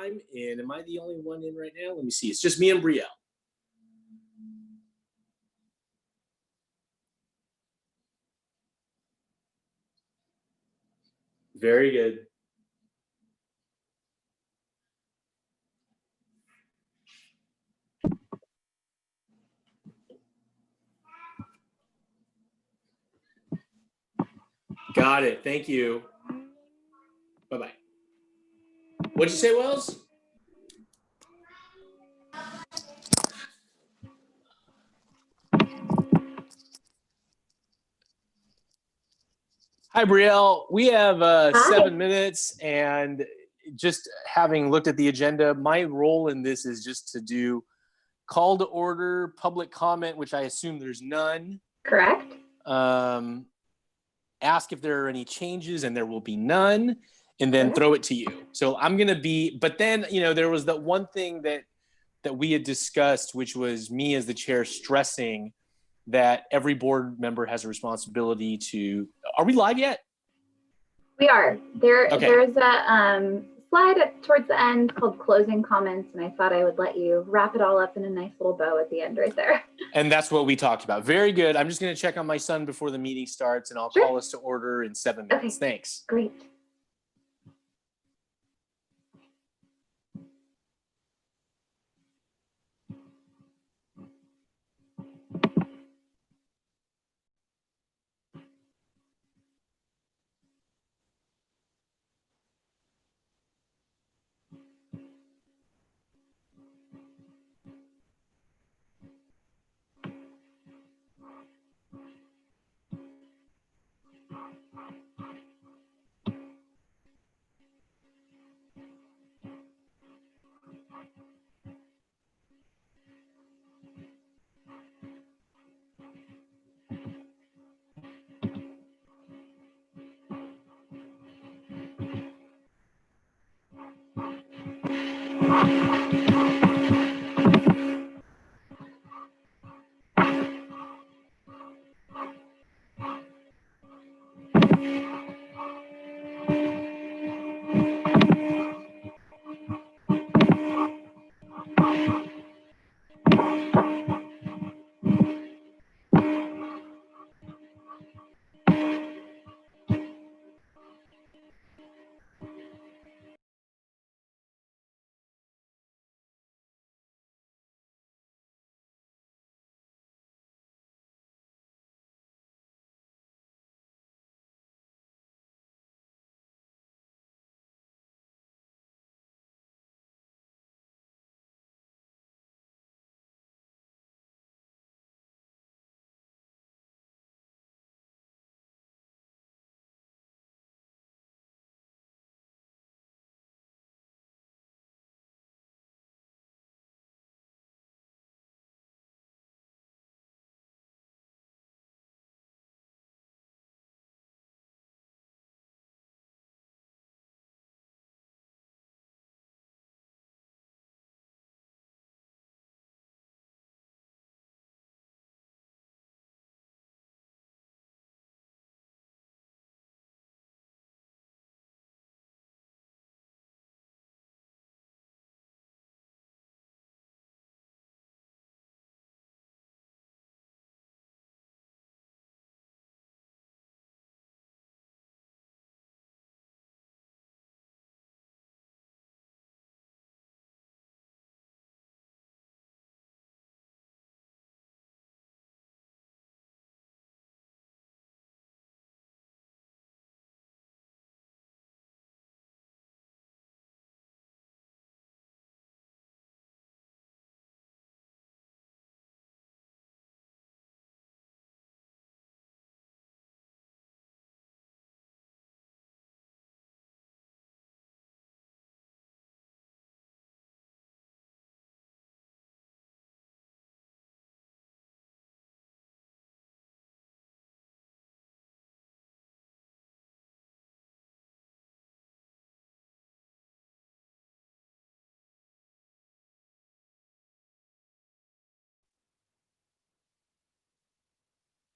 time. And am I the only one in right now? Let me see. It's just me and Brielle. Very good. Got it. Thank you. Bye-bye. What'd you say, Wells? Hi, Brielle. We have 7 minutes, and just having looked at the agenda, my role in this is just to do call to order, public comment, which I assume there's none. Correct. Ask if there are any changes, and there will be none, and then throw it to you. So I'm going to be, but then, there was that one thing that we had discussed, which was me as the chair stressing that every board member has a responsibility to, are we live yet? We are. There's a slide towards the end called closing comments, and I thought I would let you wrap it all up in a nice little bow at the end right there. And that's what we talked about. Very good. I'm just going to check on my son before the meeting starts, and I'll call us to order in 7 minutes. Okay. Thanks. Great.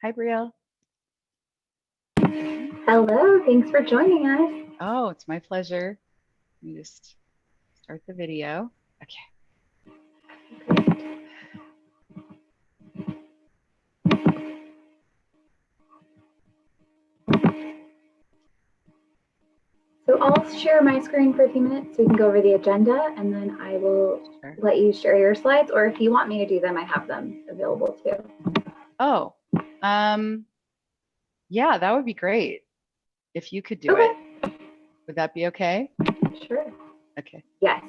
Hi, Brielle. Hello, thanks for joining us. Oh, it's my pleasure. Let me just Start the video. Okay. So I'll share my screen for a few minutes so we can go over the agenda, and then I will let you share your slides, or if you want me to do them, I have them available too. Oh, yeah, that would be great if you could do Okay. it. Would that be okay? Sure. Okay. Yes.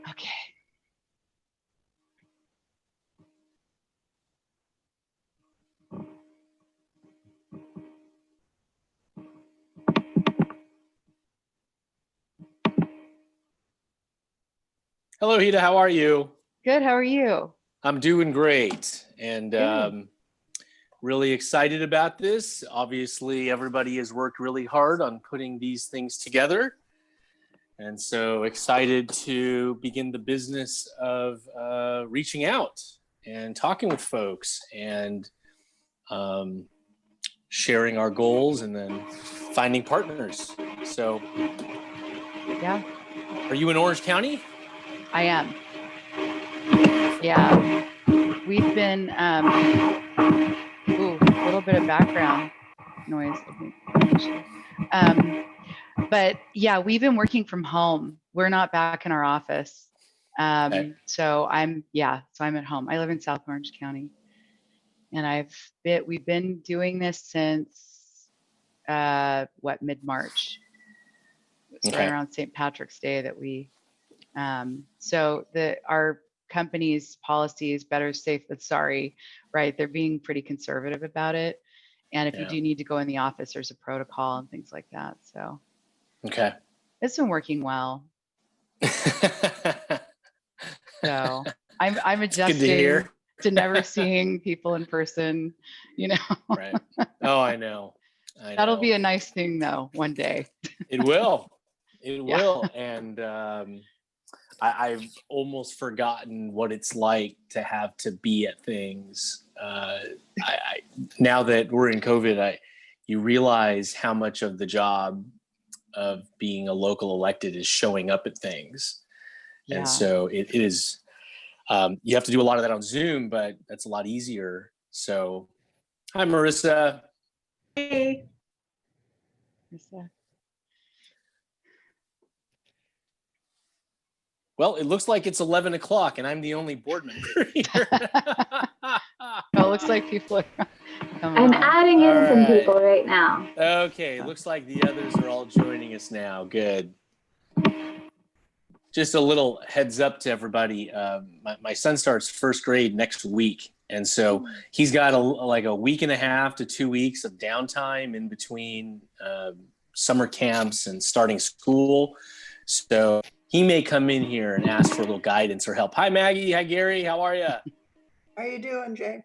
Okay. Hello, Hita. How are you? Good. How are you? I'm doing great, and really excited about this. Obviously, everybody has worked really hard on putting these things together, and so excited to begin the business of reaching out and talking with folks and sharing our goals and then finding partners. So, Yeah, are you in Orange County? I am. Yeah, we've been, ooh, a little bit of background noise, I think. But yeah, we've been working from home. We're not back in our office. Okay. So I'm at home. I live in South Orange County, and we've been doing this since mid-March. It's right around St. Patrick's Day that we so our company's policy is better safe than sorry, right? They're being pretty conservative about it. And if you do need to go in the office, there's a protocol and things like that. So okay. It's been working well. So I'm adjusting to never seeing people in person, Right. Oh, I know. That'll be a nice thing though, one day. It will. It will. And I've almost forgotten what it's like to have to be at things. Now that we're in COVID, you realize how much of the job of being a local elected is showing up at things. Yeah. And so it is, you have to do a lot of that on Zoom, but that's a lot easier. So, hi, Marissa. Hey. Marissa. Well, it looks like it's 11 o'clock and I'm the only board member here. It looks like people are I'm adding in some people right now. Okay, looks like the others are all joining us now. Good. Just a little heads up to everybody. My son starts first grade next week. And so he's got a week and a half to 2 weeks of downtime in between summer camps and starting school. So he may come in here and ask for a little guidance or help. Hi, Maggie. Hi, Gary. How are you? How you doing, Jay?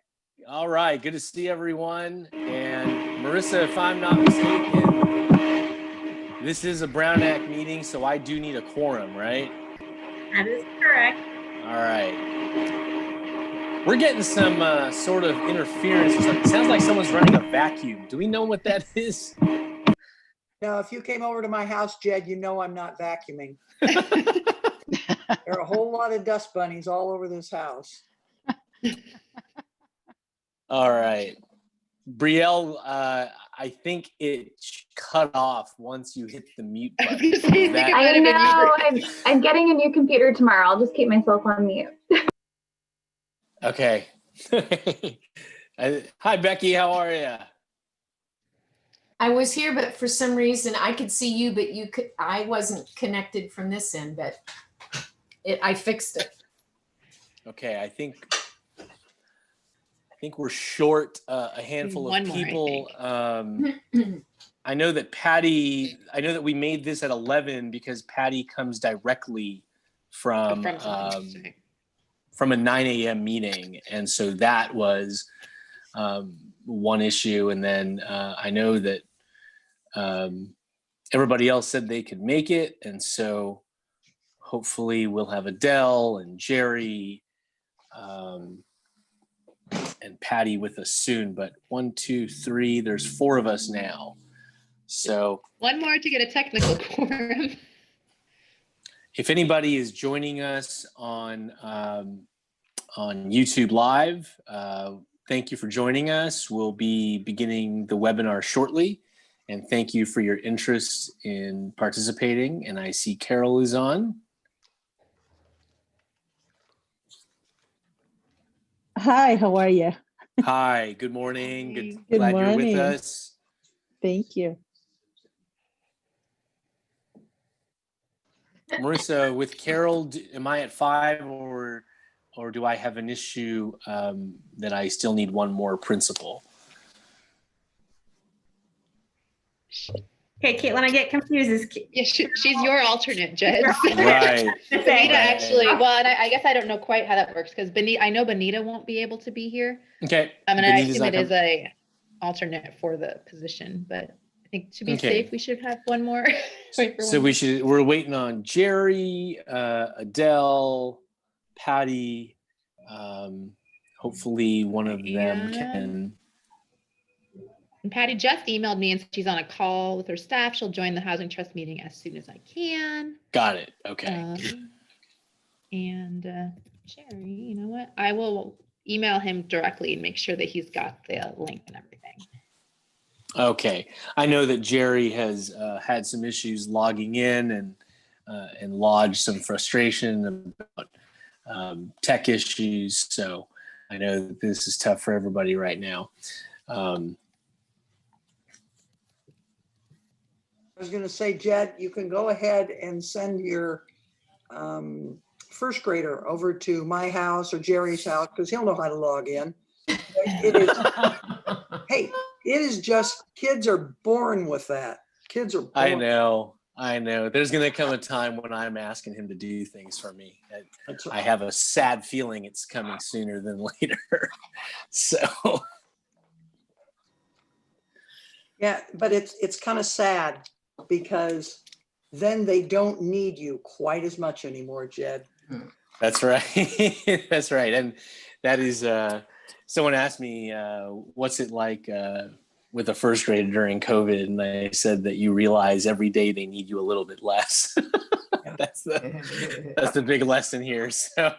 All right. Good to see everyone. And Marissa, if I'm not mistaken, this is a Brown Act meeting, so I do need a quorum, right? That is correct. All right. We're getting some sort of interference or something. It sounds like someone's running a vacuum. Do we know what that is? No, if you came over to my house, Jed, you know I'm not vacuuming. There are a whole lot of dust bunnies all over this house. All right. Brielle, I think it cut off once you hit the mute button. I know. I'm getting a new computer tomorrow. I'll just keep myself on mute. Okay. Hi, Becky. How are you? I was here, but for some reason I could see you, but I wasn't connected from this end, but I fixed it. Okay. I think we're short a handful of people. I know that we made this at 11 because Patty comes directly from a 9 a.m. meeting. And so that was one issue. And then I know that everybody else said they could make it. And so hopefully we'll have Adele and Jerry and Patty with us soon. But 1, 2, 3, there's 4 of us now. So One more to get a technical quorum. if anybody is joining us on YouTube Live, thank you for joining us. We'll be beginning the webinar shortly. And thank you for your interest in participating. And I see Carol is on. Hi, how are you? Hi, good morning. Good Glad morning. you're with us. Thank you. Marissa, with Carol, am I at 5 or do I have an issue that I still need one more principal? Okay, Caitlin, I get confused. Yeah, she's your alternate, Jed. Right. Benita Right. actually, well, and I guess I don't know quite how that works because I know Benita won't be able to be here. Okay. And I Benita's assume not it is coming. a alternate for the position, but I think to be Okay. safe, we should have one more. Wait for So one. we're waiting on Jerry, Adele, Patty. Hopefully one of them can. And Patty just emailed me and said she's on a call with her staff. She'll join the Housing Trust meeting as soon as I can. Got it. Okay. And Jerry, you know what? I will email him directly and make sure that he's got the link and everything. Okay. I know that Jerry has had some issues logging in and lodged some frustration about tech issues. So I know that this is tough for everybody right now. I was gonna say, Jed, you can go ahead and send your first grader over to my house or Jerry's house, because he'll know how to log in. It is, hey, it is just, kids are born with that. Kids are born. I know. There's going to come a time when I'm asking him to do things for me. That's I have a sad feeling it's coming sooner than later. So Yeah, but it's kind of sad because then they don't need you quite as much anymore, Jed. that's right. That's right. And that is, someone asked me, what's it like with a first grader during COVID? And I said that you realize every day they need you a little bit less. That's the big lesson here. So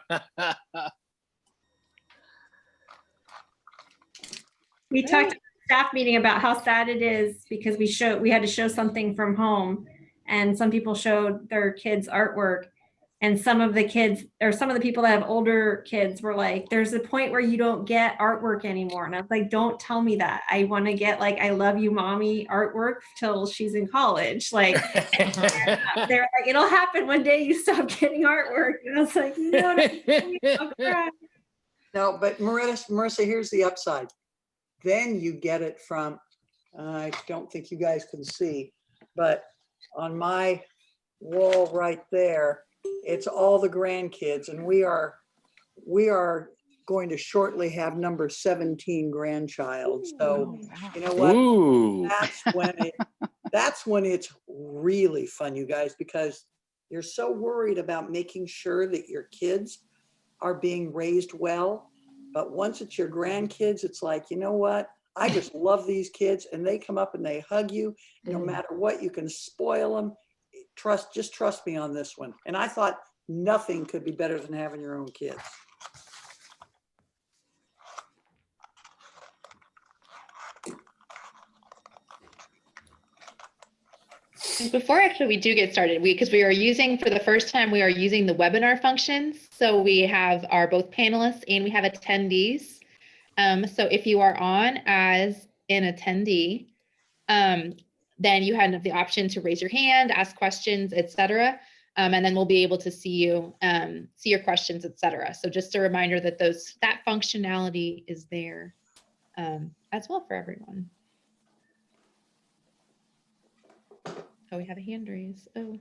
We talked at the staff meeting about how sad it is because we had to show something from home, and some people showed their kids artwork, and some of the people that have older kids were like, there's a point where you don't get artwork anymore. And I was like, don't tell me that. I want to get like, I love you, mommy artwork till she's in college. Like, they're like, it'll happen one day you stop getting artwork. And I was like, no, No, but Marissa, here's the upside. Then you get it from, I don't think you guys can see, but on my wall right there, it's all the grandkids, and we are going to shortly have number 17 grandchild. So you know what? Ooh. That's when it's really fun, you guys, because you're so worried about making sure that your kids are being raised well. But once it's your grandkids, it's like, you know what? I just love these kids, and they come up and they hug you. No matter what, you can spoil them. Just trust me on this one. And I thought nothing could be better than having your own kids. Before actually we do get started, because we are using, for the first time, we are using the webinar functions. So we have our both panelists and we have attendees. So if you are on as an attendee, then you have the option to raise your hand, ask questions, etc. And then we'll be able to see you, see your questions, etc. So just a reminder that that functionality is there as well for everyone. Oh, we have a hand raise. Oh.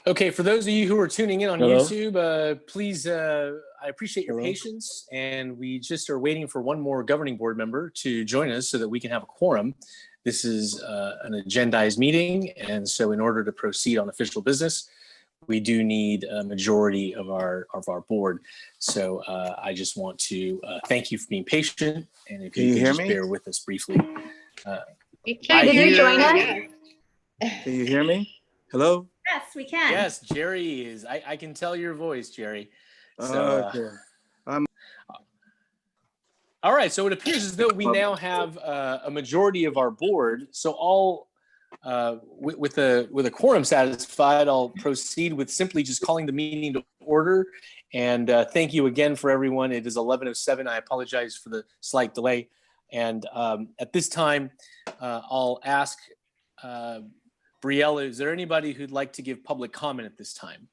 Okay, for those of you who are tuning in on Hello? YouTube, please, I appreciate your Hello? patience, and we just are waiting for one more governing board member to join us so that we can have a quorum. This is an agendized meeting, and so in order to proceed on official business, we do need a majority of our board. So I just want to thank you for being patient, and if Can you you could hear just me? bear with us briefly. Jerry, did you join us? Can you hear me? Hello? Yes, we can. Yes, Jerry is. I can tell your voice, Jerry. So, Okay. all right. So it appears as though we now have a majority of our board. So all with a quorum satisfied, I'll proceed with simply just calling the meeting to order. And thank you again for everyone. It is 11:07. I apologize for the slight delay. And at this time, I'll ask Brielle, is there anybody who'd like to give public comment at this time?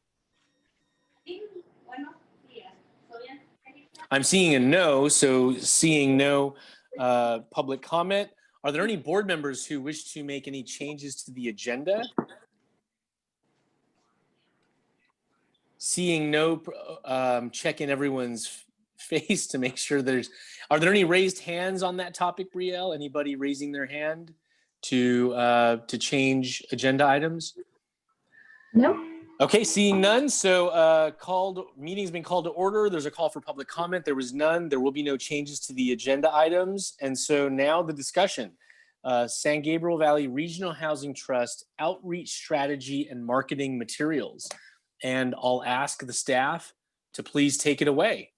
I'm seeing a no, so seeing no public comment. Are there any board members who wish to make any changes to the agenda? Seeing no, check in everyone's face to make sure are there any raised hands on that topic, Brielle? Anybody raising their hand to change agenda items? No. Okay, seeing none, so meeting's been called to order. There's a call for public comment. There was none. There will be no changes to the agenda items. And so now the discussion. San Gabriel Valley Regional Housing Trust outreach strategy and marketing materials. And I'll ask the staff to please take it away.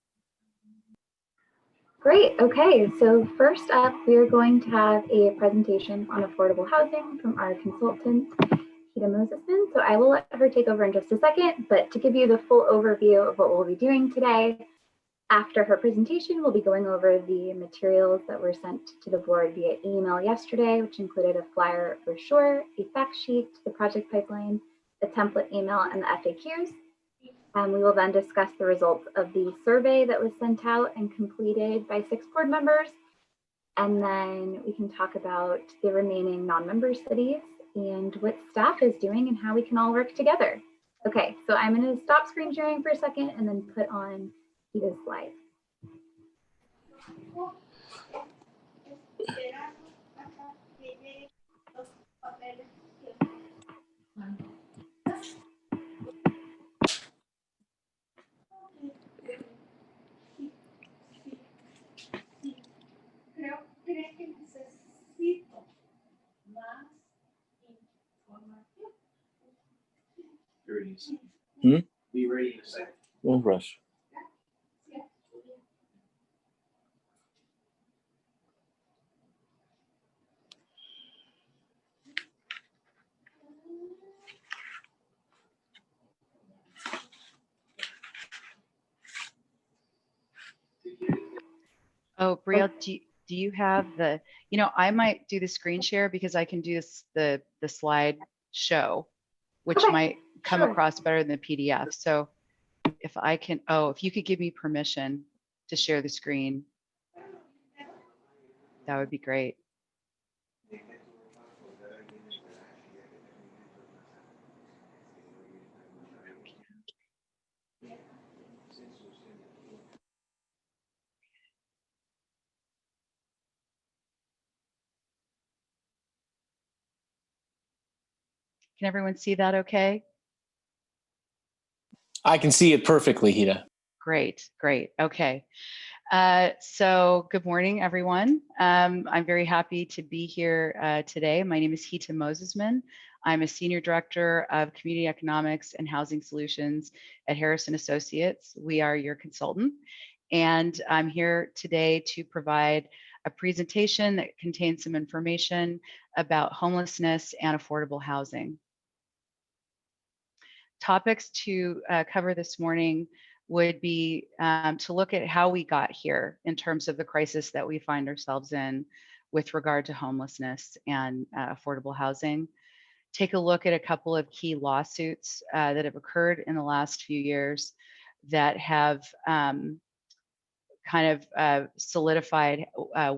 Great. Okay. So first up, we are going to have a presentation on affordable housing from our consultant, Hita Mosesman. So I will let her take over in just a second, but to give you the full overview of what we'll be doing today, after her presentation, we'll be going over the materials that were sent to the board via email yesterday, which included a flyer brochure, a fact sheet, the project pipeline, the template email, and the FAQs. We will then discuss the results of the survey that was sent out and completed by 6 board members. And then we can talk about the remaining non-member cities and what staff is doing and how we can all work together. Okay, so I'm going to stop screen sharing for a second and then put on Hita's slide. Be ready in a second. No rush. Oh, Brielle, do you have the, I might do the screen share because I can do the slide show, which Okay, might come sure. across better than the PDF. So if I can, if you could give me permission to share the screen, that would be great. Can everyone see that okay? I can see it perfectly, Hita. Great, great. Okay. So good morning, everyone. I'm very happy to be here today. My name is Hita Mosesman. I'm a Senior Director of Community Economics and Housing Solutions at Harrison Associates. We are your consultant. And I'm here today to provide a presentation that contains some information about homelessness and affordable housing. Topics to cover this morning would be to look at how we got here in terms of the crisis that we find ourselves in with regard to homelessness and affordable housing. Take a look at a couple of key lawsuits that have occurred in the last few years that have kind of solidified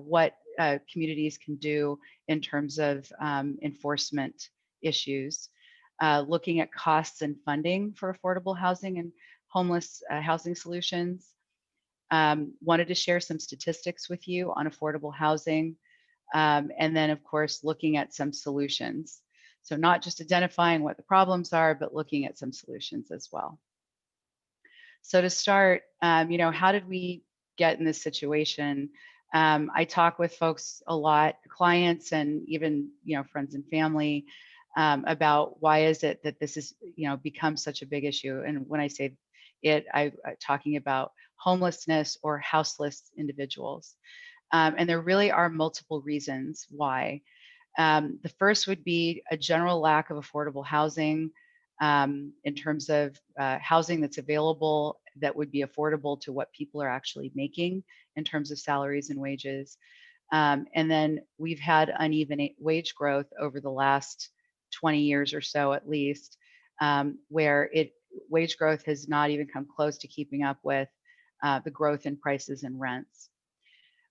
what communities can do in terms of enforcement issues. Looking at costs and funding for affordable housing and homeless housing solutions. Wanted to share some statistics with you on affordable housing. And then of course, looking at some solutions. So not just identifying what the problems are, but looking at some solutions as well. So to start, how did we get in this situation? I talk with folks a lot, clients and even, friends and family, about why is it that this is, become such a big issue. And when I say it, I'm talking about homelessness or houseless individuals. And there really are multiple reasons why. The first would be a general lack of affordable housing, in terms of housing that's available that would be affordable to what people are actually making in terms of salaries and wages. And then we've had uneven wage growth over the last 20 years or so at least, where wage growth has not even come close to keeping up with the growth in prices and rents.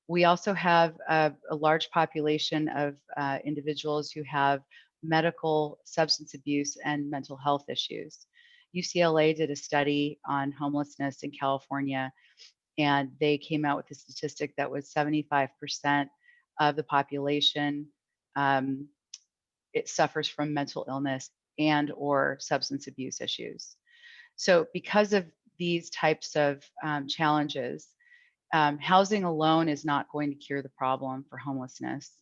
We also have a large population of individuals who have medical, substance abuse, and mental health issues. UCLA did a study on homelessness in California, and they came out with a statistic that was 75% of the population it suffers from mental illness and or substance abuse issues. So because of these types of challenges, housing alone is not going to cure the problem for homelessness,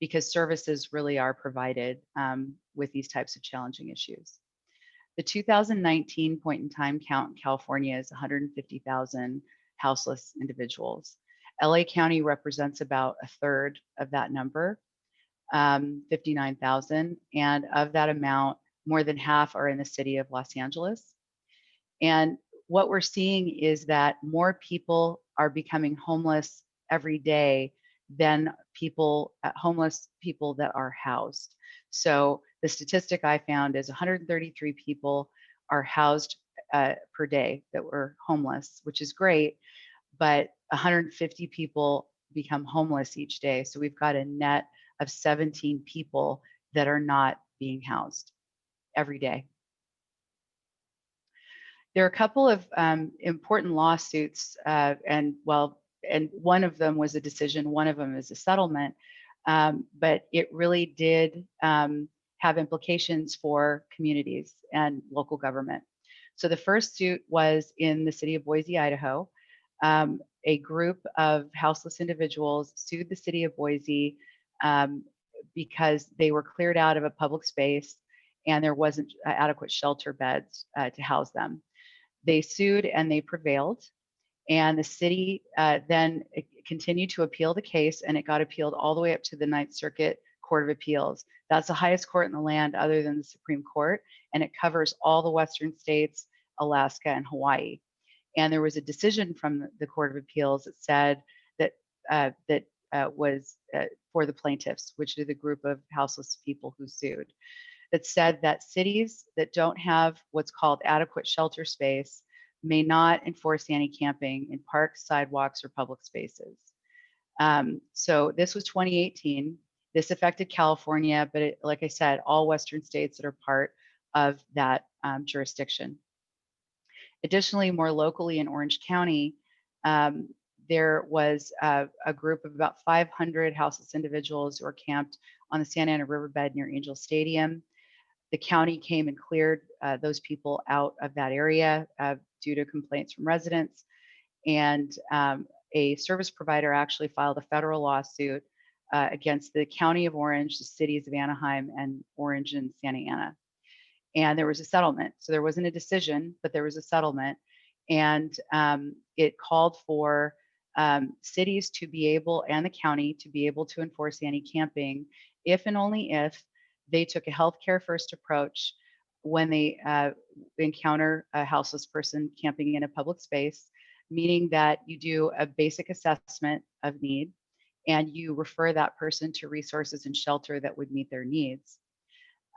because services really are provided with these types of challenging issues. The 2019 point in time count in California is 150,000 houseless individuals. LA County represents about a third of that number, 59,000. And of that amount, more than half are in the city of Los Angeles. And what we're seeing is that more people are becoming homeless every day than homeless people that are housed. So the statistic I found is 133 people are housed per day that were homeless, which is great, but 150 people become homeless each day. So we've got a net of 17 people that are not being housed every day. There are a couple of important lawsuits, and one of them was a decision, one of them is a settlement, but it really did have implications for communities and local government. So the first suit was in the city of Boise, Idaho. A group of houseless individuals sued the city of Boise because they were cleared out of a public space and there wasn't adequate shelter beds to house them. They sued and they prevailed, and the city then continued to appeal the case, and it got appealed all the way up to the Ninth Circuit Court of Appeals. That's the highest court in the land other than the Supreme Court, and it covers all the Western states, Alaska, and Hawaii. And there was a decision from the Court of Appeals that said that was for the plaintiffs, which are the group of houseless people who sued, that said that cities that don't have what's called adequate shelter space may not enforce anti-camping in parks, sidewalks, or public spaces. So this was 2018. This affected California, but like I said, all Western states that are part of that jurisdiction. Additionally, more locally in Orange County, there was a group of about 500 houseless individuals who were camped on the Santa Ana riverbed near Angel Stadium. The county came and cleared those people out of that area due to complaints from residents. And a service provider actually filed a federal lawsuit against the County of Orange, the cities of Anaheim and Orange and Santa Ana. And there was a settlement. So there wasn't a decision, but there was a settlement. And it called for cities to be able, and the county to be able to enforce anti-camping if and only if they took a healthcare first approach when they encounter a houseless person camping in a public space, meaning that you do a basic assessment of need and you refer that person to resources and shelter that would meet their needs.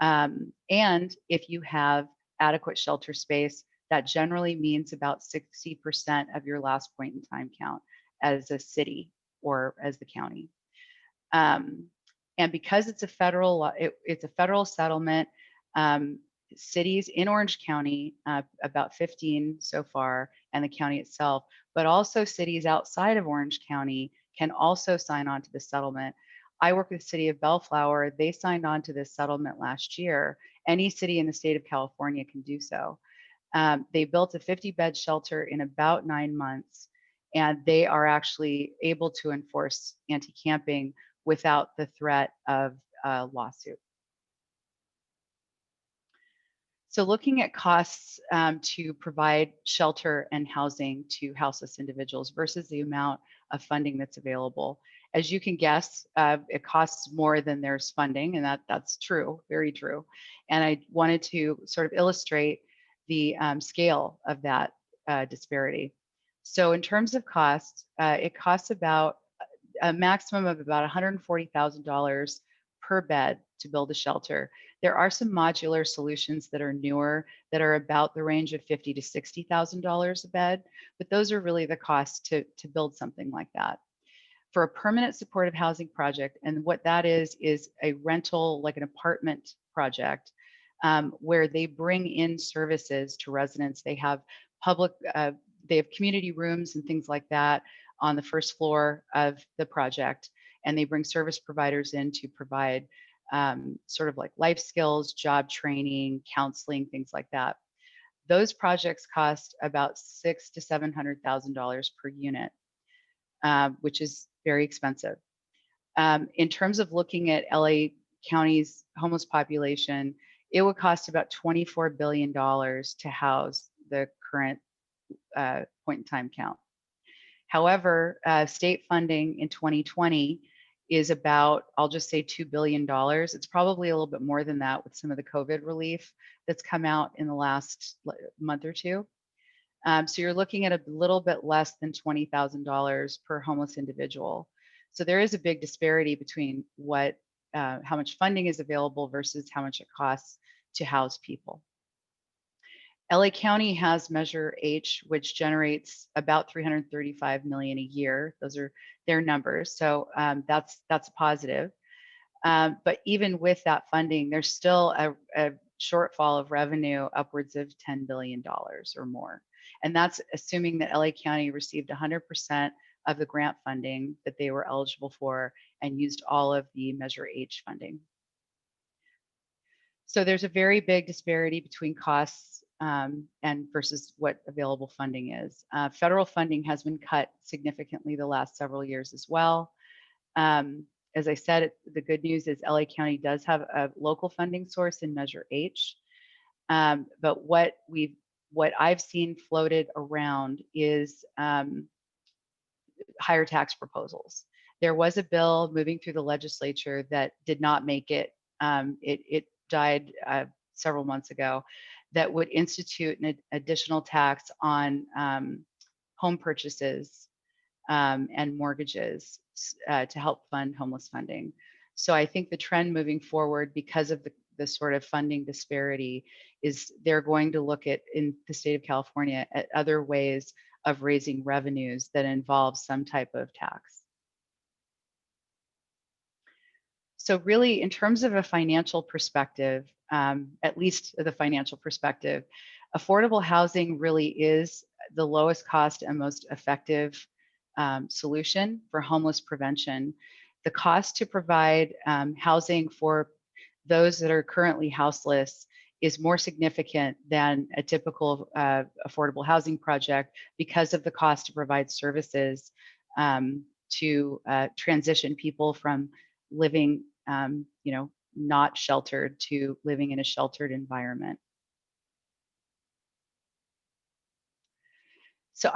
And if you have adequate shelter space, that generally means about 60% of your last point in time count as a city or as the county. And because it's a federal, it's a federal settlement, cities in Orange County, about 15 so far, and the county itself, but also cities outside of Orange County can also sign on to the settlement. I work with the city of Bellflower. They signed on to this settlement last year. Any city in the state of California can do so. They built a 50-bed shelter in about 9 months, and they are actually able to enforce anti-camping without the threat of a lawsuit. So looking at costs to provide shelter and housing to houseless individuals versus the amount of funding that's available. As you can guess, it costs more than there's funding, and that's true, very true. And I wanted to sort of illustrate the scale of that disparity. So in terms of cost, it costs about a maximum of about $140,000 per bed to build a shelter. There are some modular solutions that are newer that are about the range of $50,000 to $60,000 a bed, but those are really the costs to build something like that. For a permanent supportive housing project, and what that is a rental, like an apartment project, where they bring in services to residents. They have they have community rooms and things like that on the first floor of the project, and they bring service providers in to provide sort of like life skills, job training, counseling, things like that. Those projects cost about $600,000 to $700,000 per unit, which is very expensive. In terms of looking at LA County's homeless population, it would cost about $24 billion to house the current point in time count. However, state funding in 2020 is about, I'll just say $2 billion. It's probably a little bit more than that with some of the COVID relief that's come out in the last month or two. So you're looking at a little bit less than $20,000 per homeless individual. So there is a big disparity between how much funding is available versus how much it costs to house people. LA County has Measure H, which generates about $335 million a year. Those are their numbers, so that's positive. But even with that funding, there's still a shortfall of revenue upwards of $10 billion or more. And that's assuming that LA County received 100% of the grant funding that they were eligible for and used all of the Measure H funding. So there's a very big disparity between costs and versus what available funding is. Federal funding has been cut significantly the last several years as well. As I said, the good news is LA County does have a local funding source in Measure H. But what I've seen floated around is higher tax proposals. There was a bill moving through the legislature that did not make it. It died several months ago, that would institute an additional tax on home purchases and mortgages to help fund homeless funding. So I think the trend moving forward, because of the sort of funding disparity, is they're going to look at, in the state of California, at other ways of raising revenues that involve some type of tax. So really, in terms of a financial perspective, at least the financial perspective, affordable housing really is the lowest cost and most effective solution for homeless prevention. The cost to provide housing for those that are currently houseless is more significant than a typical affordable housing project because of the cost to provide services to transition people from living not sheltered to living in a sheltered environment. So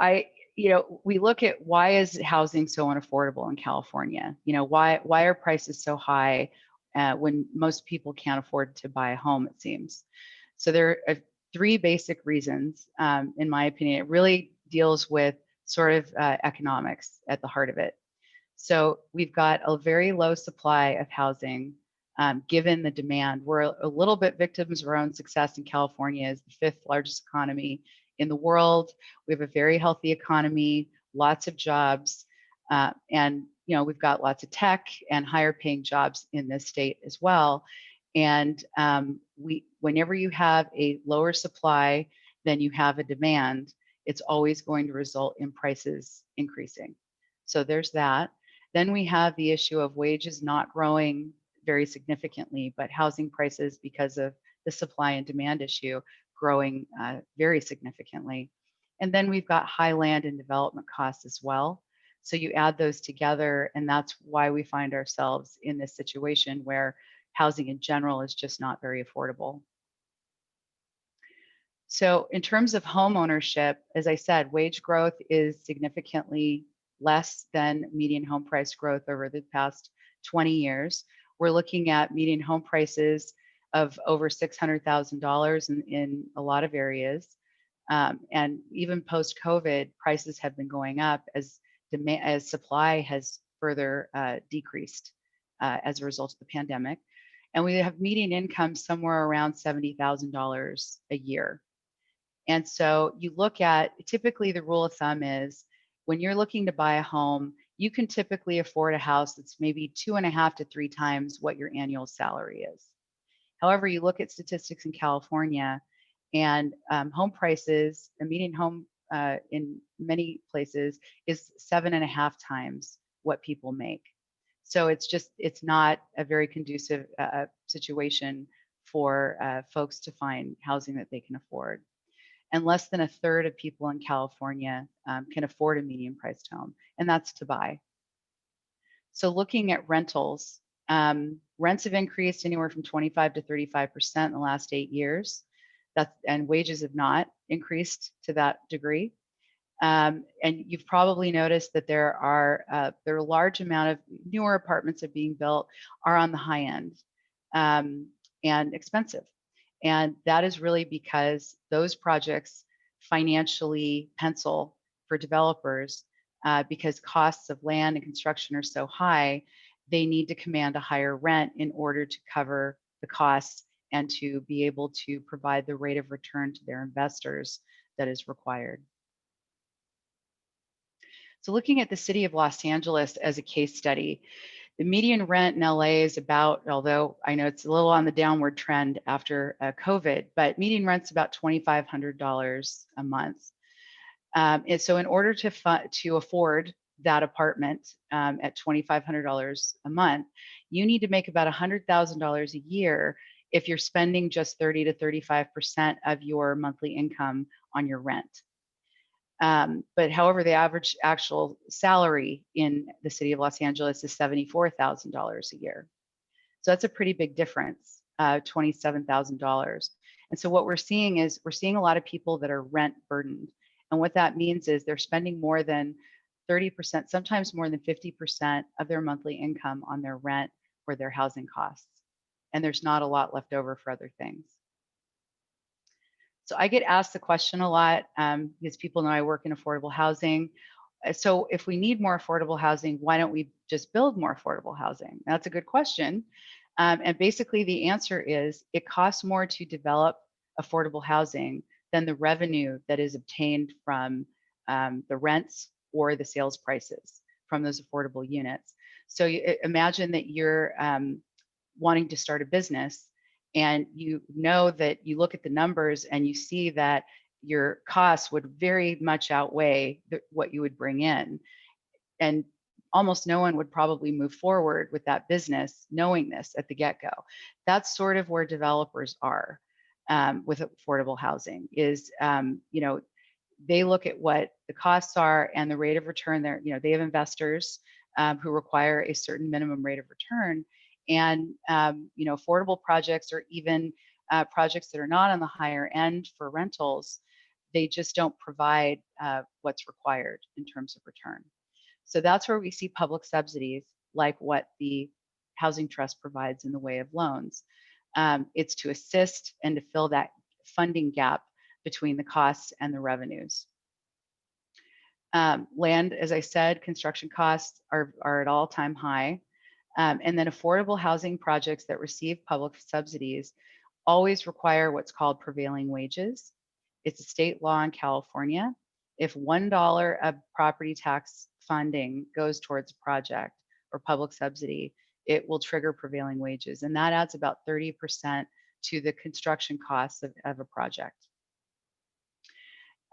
we look at, why is housing so unaffordable in California? Why are prices so high when most people can't afford to buy a home, it seems? So there are three basic reasons, in my opinion. It really deals with sort of economics at the heart of it. So we've got a very low supply of housing given the demand. We're a little bit victims of our own success in California as the 5th largest economy in the world. We have a very healthy economy, lots of jobs, and we've got lots of tech and higher paying jobs in this state as well. And whenever you have a lower supply than you have a demand, it's always going to result in prices increasing. So there's that. Then we have the issue of wages not growing very significantly, but housing prices, because of the supply and demand issue, growing very significantly. And then we've got high land and development costs as well. So you add those together, and that's why we find ourselves in this situation where housing in general is just not very affordable. So in terms of home ownership, as I said, wage growth is significantly less than median home price growth over the past 20 years. We're looking at median home prices of over $600,000 in a lot of areas. And even post-COVID, prices have been going up as supply has further decreased as a result of the pandemic. And we have median income somewhere around $70,000 a year. And so you look at, typically the rule of thumb is when you're looking to buy a home, you can typically afford a house that's maybe 2.5 to 3 times what your annual salary is. However, you look at statistics in California, and home prices, a median home in many places is 7.5 times what people make. So it's not a very conducive situation for folks to find housing that they can afford. And less than a third of people in California can afford a median priced home, and that's to buy. So looking at rentals, rents have increased anywhere from 25 to 35% in the last 8 years. And wages have not increased to that degree. And you've probably noticed that there are a large amount of newer apartments that are being built are on the high end and expensive. And that is really because those projects financially pencil for developers because costs of land and construction are so high, they need to command a higher rent in order to cover the costs and to be able to provide the rate of return to their investors that is required. So looking at the city of Los Angeles as a case study, the median rent in LA is about, although I know it's a little on the downward trend after COVID, but median rent's about $2,500 a month. And so in order to afford that apartment at $2,500 a month, you need to make about $100,000 a year if you're spending just 30 to 35% of your monthly income on your rent. But however, the average actual salary in the city of Los Angeles is $74,000 a year. So that's a pretty big difference, $27,000. And so what we're seeing is a lot of people that are rent burdened. And what that means is they're spending more than 30%, sometimes more than 50% of their monthly income on their rent for their housing costs. And there's not a lot left over for other things. So I get asked the question a lot because people know I work in affordable housing. So if we need more affordable housing, why don't we just build more affordable housing? That's a good question. And basically the answer is it costs more to develop affordable housing than the revenue that is obtained from the rents or the sales prices from those affordable units. So imagine that you're wanting to start a business, and you know that you look at the numbers and you see that your costs would very much outweigh what you would bring in. And almost no one would probably move forward with that business knowing this at the get-go. That's sort of where developers are with affordable housing is, they look at what the costs are and the rate of return there. They have investors who require a certain minimum rate of return. And affordable projects or even projects that are not on the higher end for rentals, they just don't provide what's required in terms of return. So that's where we see public subsidies like what the Housing Trust provides in the way of loans. It's to assist and to fill that funding gap between the costs and the revenues. Land, as I said, construction costs are at all-time high. And then affordable housing projects that receive public subsidies always require what's called prevailing wages. It's a state law in California. If $1 of property tax funding goes towards a project or public subsidy, it will trigger prevailing wages. And that adds about 30% to the construction costs of a project.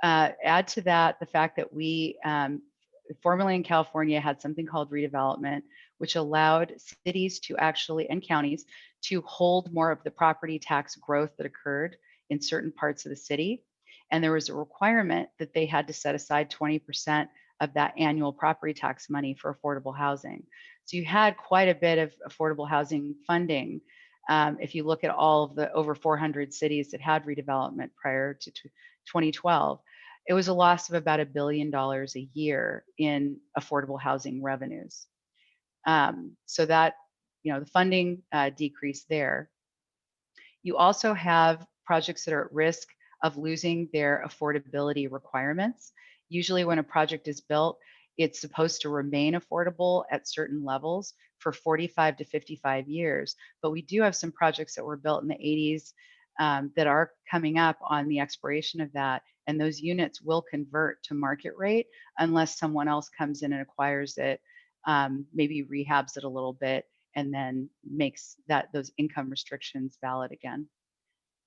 Add to that the fact that we formerly in California had something called redevelopment, which allowed cities to actually, and counties, to hold more of the property tax growth that occurred in certain parts of the city. And there was a requirement that they had to set aside 20% of that annual property tax money for affordable housing. So you had quite a bit of affordable housing funding. If you look at all of the over 400 cities that had redevelopment prior to 2012, it was a loss of about $1 billion a year in affordable housing revenues. So that, the funding decreased there. You also have projects that are at risk of losing their affordability requirements. Usually when a project is built, it's supposed to remain affordable at certain levels for 45 to 55 years. But we do have some projects that were built in the 80s that are coming up on the expiration of that. And those units will convert to market rate unless someone else comes in and acquires it, maybe rehabs it a little bit, and then makes those income restrictions valid again.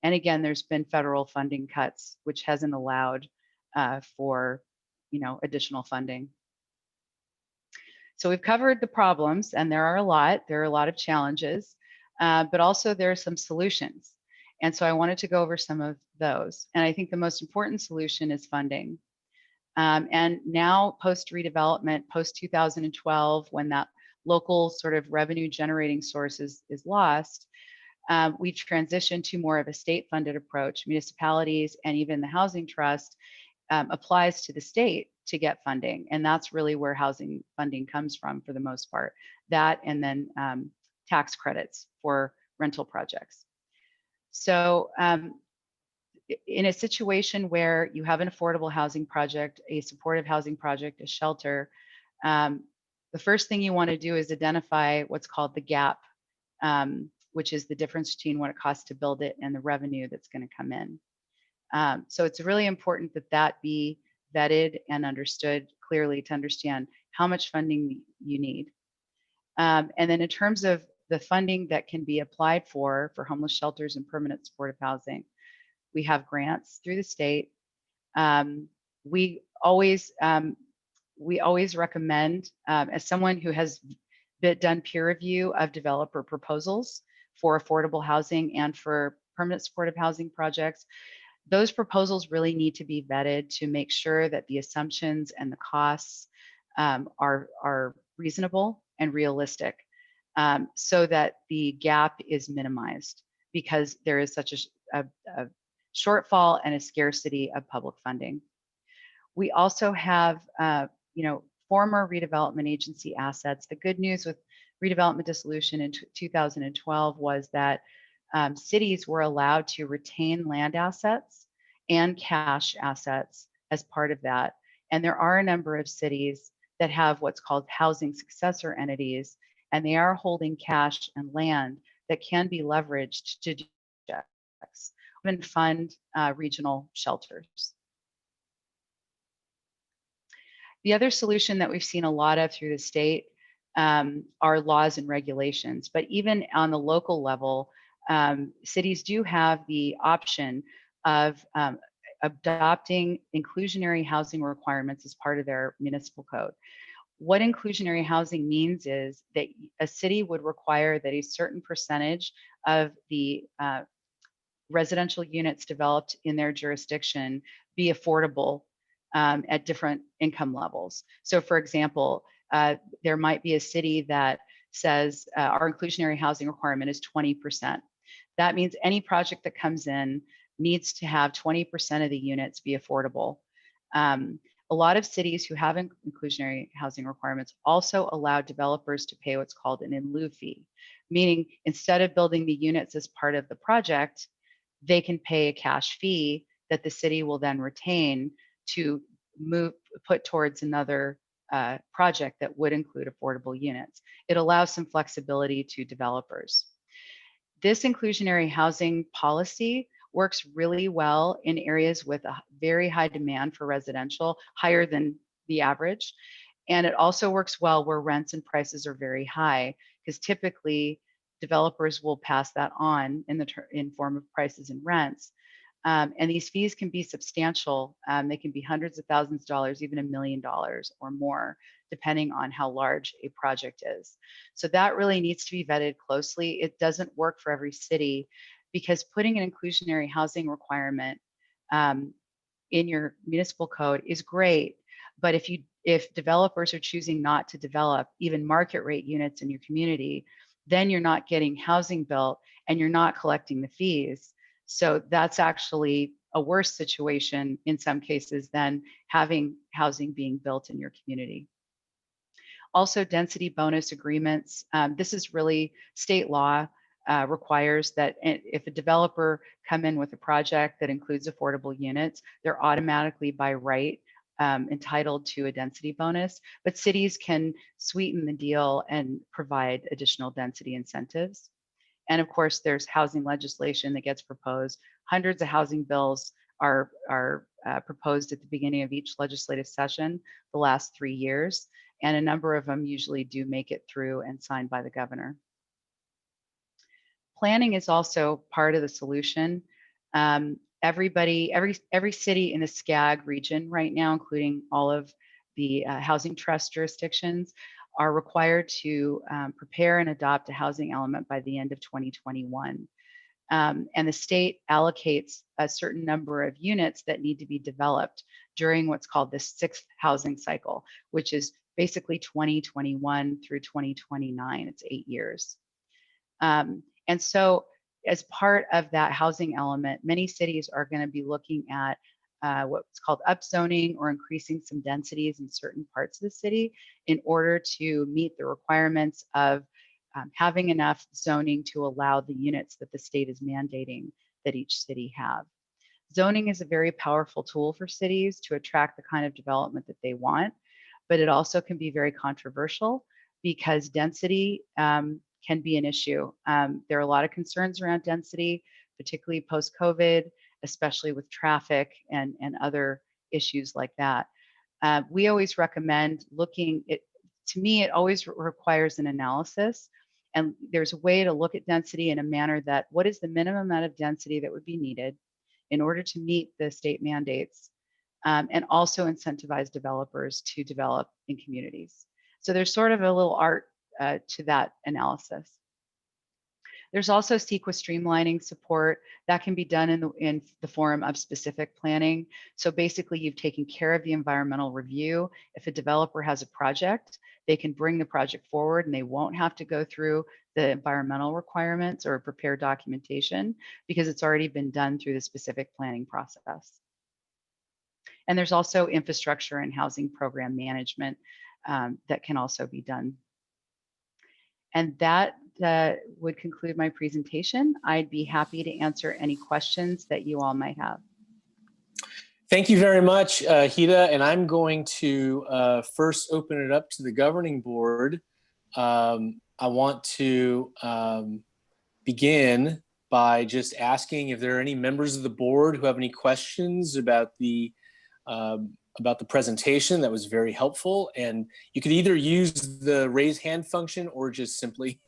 And again, there's been federal funding cuts, which hasn't allowed for additional funding. So we've covered the problems, and there are a lot. There are a lot of challenges, but also there are some solutions. And so I wanted to go over some of those. And I think the most important solution is funding. And now post-redevelopment, post-2012, when that local sort of revenue generating source is lost, we've transitioned to more of a state-funded approach. Municipalities and even the Housing Trust applies to the state to get funding. And that's really where housing funding comes from for the most part. That and then tax credits for rental projects. So in a situation where you have an affordable housing project, a supportive housing project, a shelter, the first thing you want to do is identify what's called the gap, which is the difference between what it costs to build it and the revenue that's going to come in. So it's really important that that be vetted and understood clearly to understand how much funding you need. And then in terms of the funding that can be applied for homeless shelters and permanent supportive housing, we have grants through the state. We always recommend, as someone who has done peer review of developer proposals for affordable housing and for permanent supportive housing projects, those proposals really need to be vetted to make sure that the assumptions and the costs are reasonable and realistic, so that the gap is minimized, because there is such a shortfall and a scarcity of public funding. We also have, former redevelopment agency assets. The good news with redevelopment dissolution in 2012 was that cities were allowed to retain land assets and cash assets as part of that. And there are a number of cities that have what's called housing successor entities, and they are holding cash and land that can be leveraged to do projects, even fund regional shelters. The other solution that we've seen a lot of through the state are laws and regulations, but even on the local level, cities do have the option of adopting inclusionary housing requirements as part of their municipal code. What inclusionary housing means is that a city would require that a certain percentage of the residential units developed in their jurisdiction be affordable at different income levels. So for example, there might be a city that says our inclusionary housing requirement is 20%. That means any project that comes in needs to have 20% of the units be affordable. A lot of cities who have inclusionary housing requirements also allow developers to pay what's called an in lieu fee, meaning instead of building the units as part of the project, they can pay a cash fee that the city will then retain to put towards another project that would include affordable units. It allows some flexibility to developers. This inclusionary housing policy works really well in areas with a very high demand for residential, higher than the average. And it also works well where rents and prices are very high, because typically developers will pass that on in form of prices and rents. And these fees can be substantial. They can be hundreds of thousands of dollars, even $1 million or more, depending on how large a project is. So that really needs to be vetted closely. It doesn't work for every city, because putting an inclusionary housing requirement in your municipal code is great. But if developers are choosing not to develop even market rate units in your community, then you're not getting housing built and you're not collecting the fees. So that's actually a worse situation in some cases than having housing being built in your community. Also, density bonus agreements. This is really state law requires that if a developer come in with a project that includes affordable units, they're automatically by right entitled to a density bonus, but cities can sweeten the deal and provide additional density incentives. And of course, there's housing legislation that gets proposed. Hundreds of housing bills are proposed at the beginning of each legislative session the last 3 years, and a number of them usually do make it through and signed by the governor. Planning is also part of the solution. Every city in the SCAG region right now, including all of the housing trust jurisdictions, are required to prepare and adopt a housing element by the end of 2021. And the state allocates a certain number of units that need to be developed during what's called the 6th housing cycle, which is basically 2021 through 2029. It's 8 years. And so as part of that housing element, many cities are going to be looking at what's called upzoning or increasing some densities in certain parts of the city in order to meet the requirements of having enough zoning to allow the units that the state is mandating that each city have. Zoning is a very powerful tool for cities to attract the kind of development that they want, but it also can be very controversial because density can be an issue. There are a lot of concerns around density, particularly post-COVID, especially with traffic and other issues like that. We always recommend looking at, to me, it always requires an analysis. And there's a way to look at density in a manner that what is the minimum amount of density that would be needed in order to meet the state mandates and also incentivize developers to develop in communities. So there's sort of a little art to that analysis. There's also CEQA streamlining support that can be done in the form of specific planning. So basically you've taken care of the environmental review. If a developer has a project, they can bring the project forward and they won't have to go through the environmental requirements or prepare documentation because it's already been done through the specific planning process. And there's also infrastructure and housing program management that can also be done. And that would conclude my presentation. I'd be happy to answer any questions that you all might have. Thank you very much, Hida. And I'm going to first open it up to the governing board. I want to begin by just asking if there are any members of the board who have any questions about the presentation. That was very helpful. And you could either use the raise hand function or just simply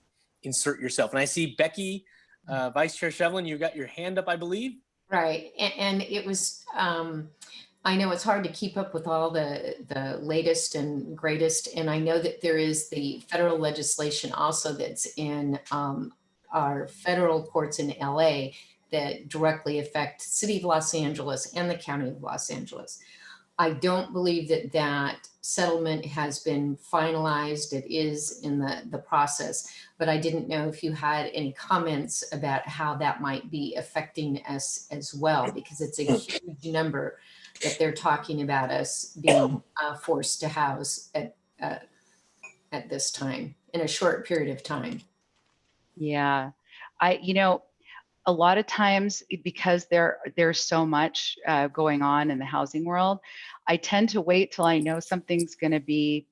insert yourself. And I see Becky, Vice Chair Shevlin, you got your hand up, I believe. Right, and it was, I know it's hard to keep up with all the latest and greatest, and I know that there is the federal legislation also that's in our federal courts in LA that directly affect the City of Los Angeles and the County of Los Angeles. I don't believe that that settlement has been finalized. It is in the process, but I didn't know if you had any comments about how that might be affecting us as well, because it's a huge number that they're talking about us being forced to house at this time, in a short period of time. Yeah, a lot of times, because there's so much going on in the housing world, I tend to wait till I know something's going to be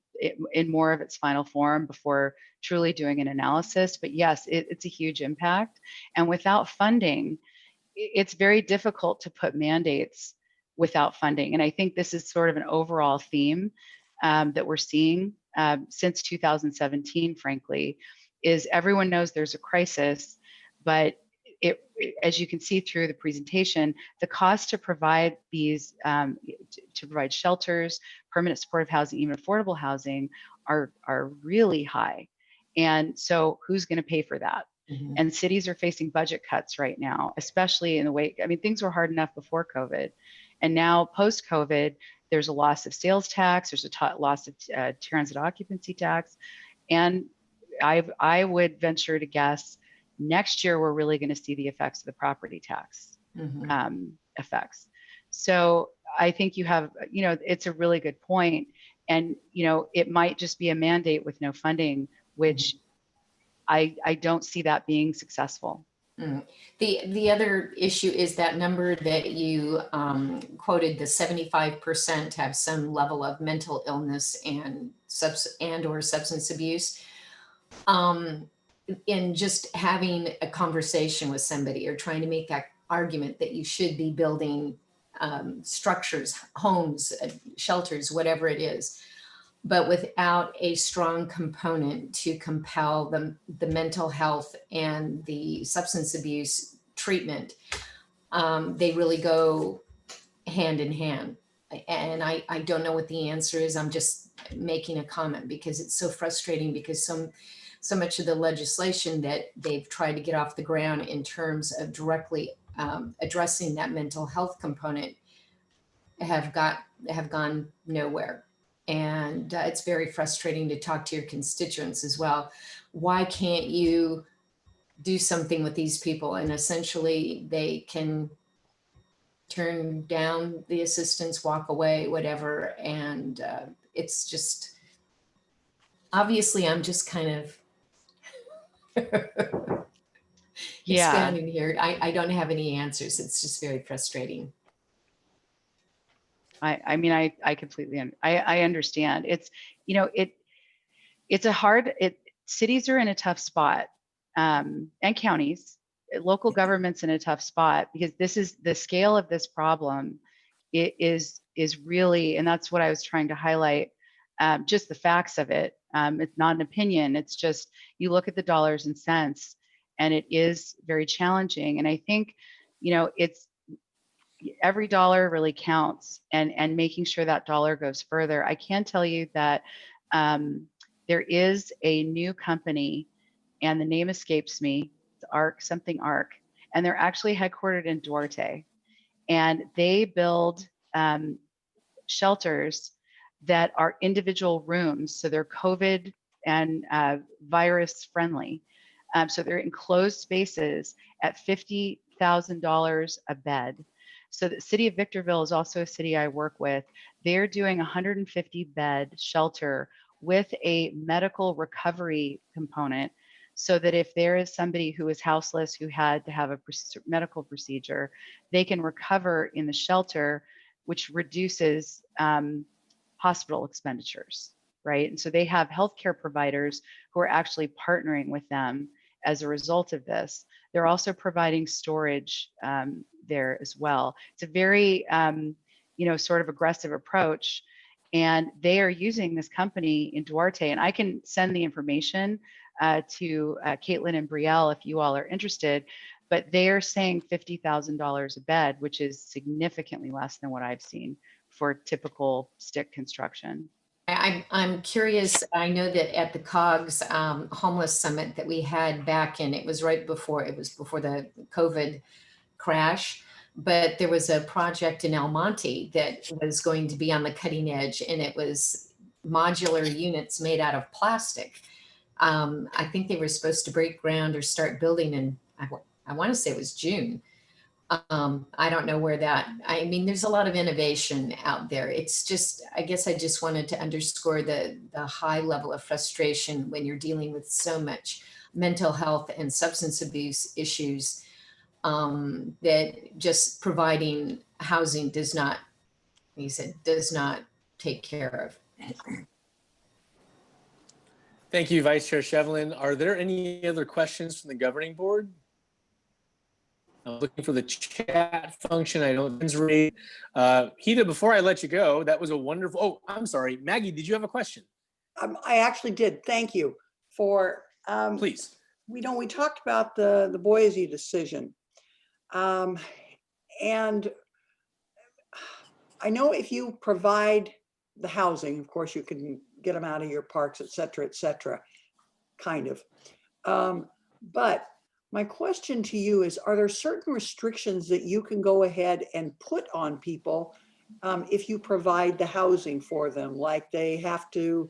in more of its final form before truly doing an analysis. But yes, it's a huge impact. And without funding, it's very difficult to put mandates without funding. And I think this is sort of an overall theme that we're seeing since 2017, frankly, is everyone knows there's a crisis, but as you can see through the presentation, the cost to provide these, to provide shelters, permanent supportive housing, even affordable housing are really high. And so who's going to pay for that? Mhm. And cities are facing budget cuts right now, especially in the way, I mean, things were hard enough before COVID. And now post-COVID, there's a loss of sales tax, there's a loss of transit occupancy tax. And I would venture to guess next year, we're really going to see the effects of the property tax Mhm. effects. So I think you have, it's a really good point. And, it might just be a mandate with no funding, which I don't see that being successful. Mm. The other issue is that number that you quoted, the 75% have some level of mental illness and or substance abuse. In just having a conversation with somebody or trying to make that argument that you should be building structures, homes, shelters, whatever it is, but without a strong component to compel the mental health and the substance abuse treatment, they really go hand in hand. And I don't know what the answer is. I'm just making a comment because it's so frustrating, because so much of the legislation that they've tried to get off the ground in terms of directly addressing that mental health component have gone nowhere. And it's very frustrating to talk to your constituents as well. Why can't you do something with these people? And essentially they can turn down the assistance, walk away, whatever. And it's just, obviously I'm just kind of expanding here. I don't have any answers. It's just very frustrating. I mean, I completely, I understand. It's, it's a hard, cities are in a tough spot, and counties, local governments in a tough spot, because this is the scale of this problem. It is really, and that's what I was trying to highlight, just the facts of it. It's not an opinion. It's just, you look at the dollars and cents, and it is very challenging. And I think, it's, every dollar really counts, and making sure that dollar goes further. I can tell you that there is a new company, and the name escapes me. It's ARC, and they're actually headquartered in Duarte, and they build shelters that are individual rooms, so they're COVID and virus friendly. So they're enclosed spaces at $50,000 a bed. So the city of Victorville is also a city I work with. They're doing a 150 bed shelter with a medical recovery component, so that if there is somebody who is houseless, who had to have a medical procedure, they can recover in the shelter, which reduces hospital expenditures, right? And so they have healthcare providers who are actually partnering with them as a result of this. They're also providing storage there as well. It's a very, sort of aggressive approach. And they are using this company in Duarte. And I can send the information to Caitlin and Brielle if you all are interested. But they are saying $50,000 a bed, which is significantly less than what I've seen for typical stick construction. I'm curious. I know that at the COGS homeless summit that we had back in, it was before the COVID crash, but there was a project in El Monte that was going to be on the cutting edge, and it was modular units made out of plastic. I think they were supposed to break ground or start building in, I want to say it was June. I don't know where I mean, there's a lot of innovation out there. It's just, I guess I just wanted to underscore the high level of frustration when you're dealing with so much mental health and substance abuse issues, that just providing housing does not, like you said, does not take care of. Thank you, Vice Chair Shevlin. Are there any other questions from the governing board? I'm looking for the chat function. I know it's ready. Hida, before I let you go, that was a wonderful, oh, I'm sorry. Maggie, did you have a question? I actually did. Thank you for Please. we talked about the Boise decision. And I know if you provide the housing, of course, you can get them out of your parks, et cetera, kind of. But my question to you is, are there certain restrictions that you can go ahead and put on people if you provide the housing for them? Like they have to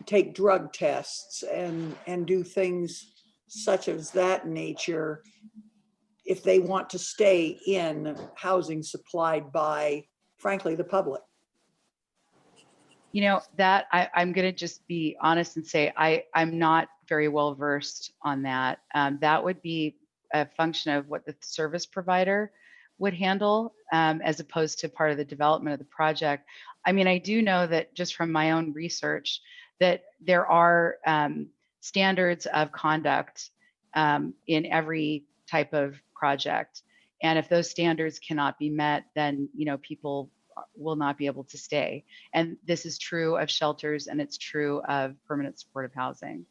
take drug tests and do things such as that nature if they want to stay in housing supplied by, frankly, the public? You know, that I'm going to just be honest and say I'm not very well versed on that. That would be a function of what the service provider would handle as opposed to part of the development of the project. I mean, I do know that just from my own research that there are standards of conduct in every type of project. And if those standards cannot be met, then, you know, people will not be able to stay. And this is true of shelters and it's true of permanent supportive housing.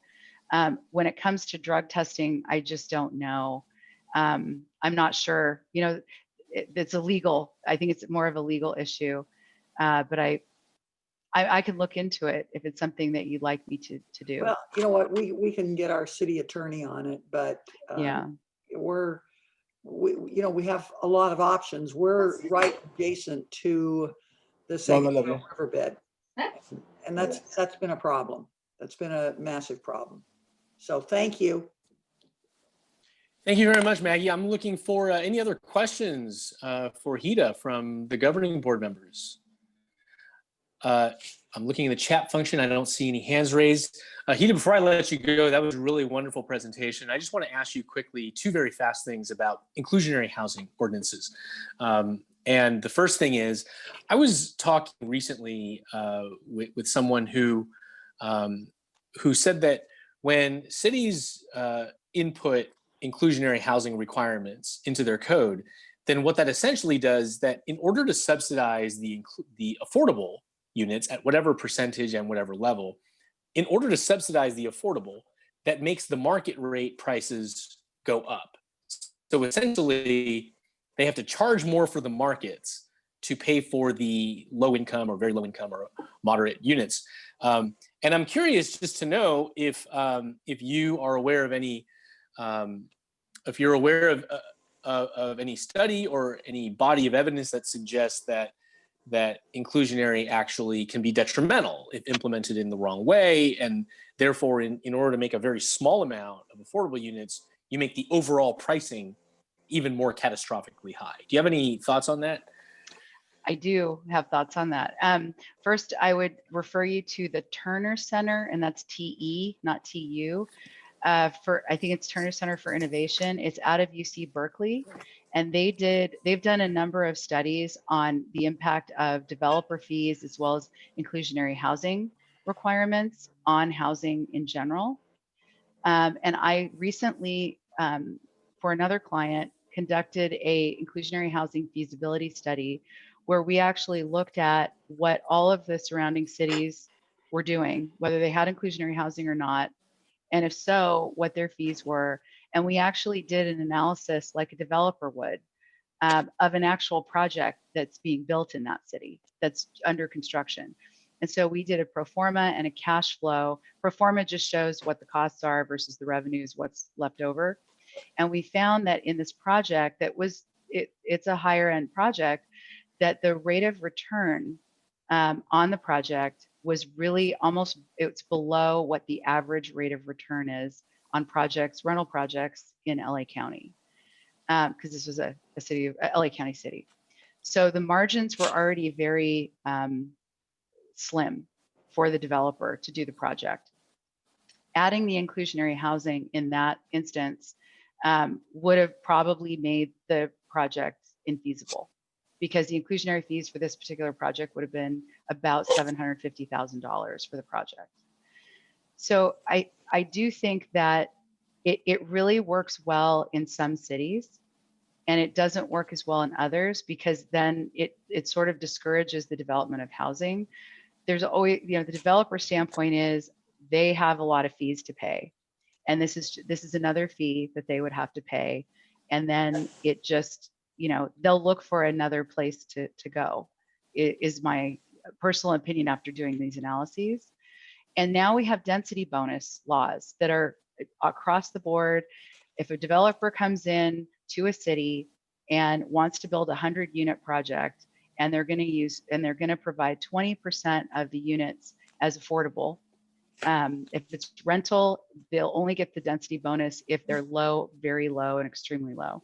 When it comes to drug testing, I just don't know. I'm not sure, you know, it's illegal. I think it's more of a legal issue, but I can look into it if it's something that you'd like me to do. Well, you know what, we can get our city attorney on it, but Yeah. we have a lot of options. We're right adjacent to the San Gabriel riverbed. And that's been a problem. That's been a massive problem. So thank you. Thank you very much, Maggie. I'm looking for any other questions for Hida from the governing board members. I'm looking in the chat function. I don't see any hands raised. Hida, before I let you go, that was a really wonderful presentation. I just want to ask you quickly two very fast things about inclusionary housing ordinances. And the first thing is, I was talking recently with someone who said that when cities input inclusionary housing requirements into their code, then what that essentially does, that in order to subsidize the affordable units at whatever percentage and whatever level, in order to subsidize the affordable, that makes the market rate prices go up. So essentially, they have to charge more for the markets to pay for the low income or very low income or moderate units. And I'm curious just to know if you are aware of any, if you're aware of any study or any body of evidence that suggests that inclusionary actually can be detrimental if implemented in the wrong way, and therefore in order to make a very small amount of affordable units, you make the overall pricing even more catastrophically high. Do you have any thoughts on that? I do have thoughts on that. First, I would refer you to the Turner Center, and that's TE, not TU. I think it's Turner Center for Innovation. It's out of UC Berkeley. And they've done a number of studies on the impact of developer fees as well as inclusionary housing requirements on housing in general. And I recently, for another client, conducted a inclusionary housing feasibility study where we actually looked at what all of the surrounding cities were doing, whether they had inclusionary housing or not, and if so, what their fees were. And we actually did an analysis like a developer would of an actual project that's being built in that city that's under construction. And so we did a pro forma and a cash flow. Pro forma just shows what the costs are versus the revenues, what's left over. And we found that in this project that was, it's a higher end project, that the rate of return on the project was really almost, it's below what the average rate of return is on projects, rental projects in LA County, because this was a city of LA County city. So the margins were already very slim for the developer to do the project. Adding the inclusionary housing in that instance would have probably made the project infeasible, because the inclusionary fees for this particular project would have been about $750,000 for the project. So I do think that it really works well in some cities, and it doesn't work as well in others, because then it sort of discourages the development of housing. There's always, you know, the developer standpoint is they have a lot of fees to pay. And this is another fee that they would have to pay. And then it just, they'll look for another place to go, is my personal opinion after doing these analyses. And now we have density bonus laws that are across the board. If a developer comes in to a city and wants to build a 100-unit project, and they're going to provide 20% of the units as affordable. If it's rental, they'll only get the density bonus if they're low, very low, and extremely low.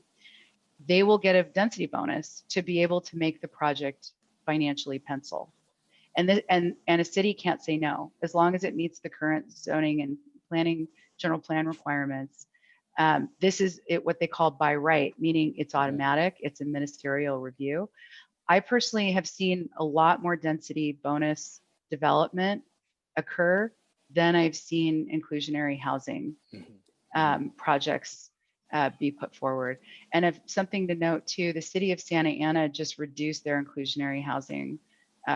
They will get a density bonus to be able to make the project financially pencil. And a city can't say no, as long as it meets the current zoning and planning general plan requirements. This is what they call by right, meaning it's automatic, it's a ministerial review. I personally have seen a lot more density bonus development occur than I've seen inclusionary housing projects be put forward. And if something to note too, the city of Santa Ana just reduced their inclusionary housing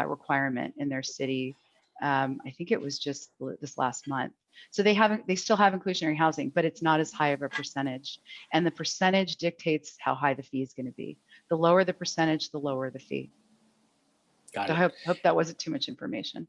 requirement in their city. I think it was just this last month. So they still have inclusionary housing, but it's not as high of a percentage. And the percentage dictates how high the fee is going to be. The lower the percentage, the lower the fee. Got So it. I hope that wasn't too much information.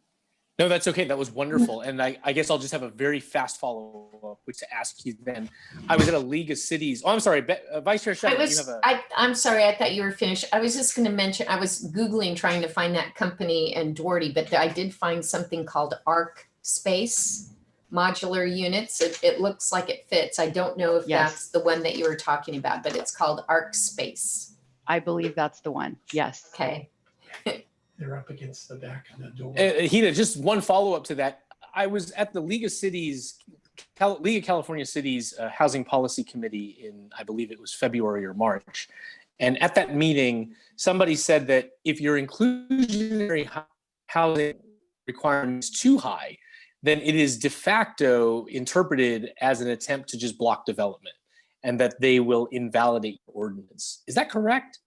No, that's okay. That was wonderful. And I guess I'll just have a very fast follow-up, which to ask you then. I was at a League of Cities. Oh, I'm sorry, Vice Chair Shepard, you have a... I'm sorry, I thought you were finished. I was just going to mention, I was Googling trying to find that company in Doherty, but I did find something called Arc Space modular units. It looks like it fits. I don't know if that's the one that you were talking about, but it's called Arc Space. I believe that's the one. Yes. Okay. They're up against the back of the door. Hina, just one follow-up to that. I was at the League of Cities, League of California Cities Housing Policy Committee in, I believe it was February or March. And at that meeting, somebody said that if your inclusionary housing requirement is too high, then it is de facto interpreted as an attempt to just block development, and that they will invalidate your ordinance. Is that correct?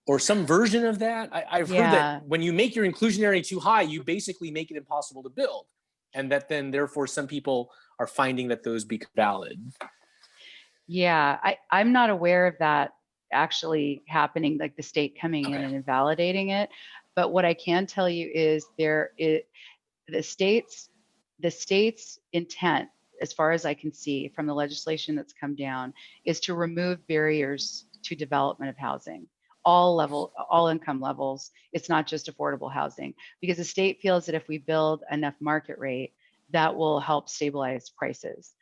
Or some version of that? I've heard that when you make your inclusionary too high, you basically make it impossible to build. And that then therefore some people are finding that those become valid. Yeah, I'm not aware of that actually happening, like the state coming in and invalidating it. But what I can tell you is the state's intent, as far as I can see from the legislation that's come down, is to remove barriers to development of housing. All income levels. It's not just affordable housing, because the state feels that if we build enough market rate, that will help stabilize prices.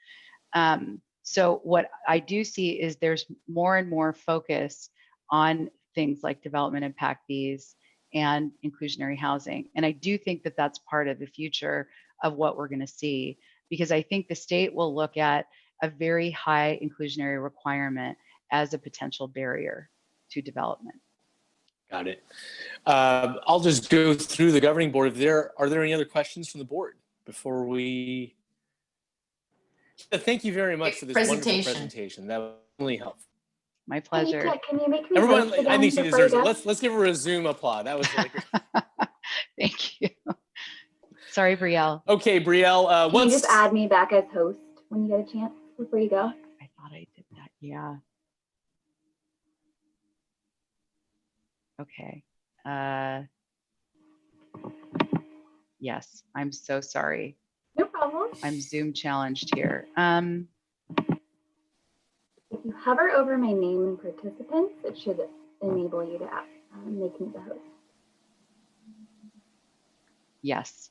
So what I do see is there's more and more focus on things like development impact fees and inclusionary housing. And I do think that that's part of the future of what we're going to see, because I think the state will look at a very high inclusionary requirement as a potential barrier to development. Got it. I'll just go through the governing board. Are there any other questions from the board before we? Thank you very much for this wonderful presentation. That was really helpful. My pleasure. Anita, can you make me Everyone, host I think she again before deserves you it. go? Let's give her a Zoom applaud. That was really great. Thank you. Sorry, Brielle. Okay, Brielle. Can you just add me back as host when you get a chance before you go? I thought I did that. Yeah. Okay. Yes, I'm so sorry. No problem. I'm Zoom challenged here. If you hover over my name and participants, it should enable you to make me the host. Yes.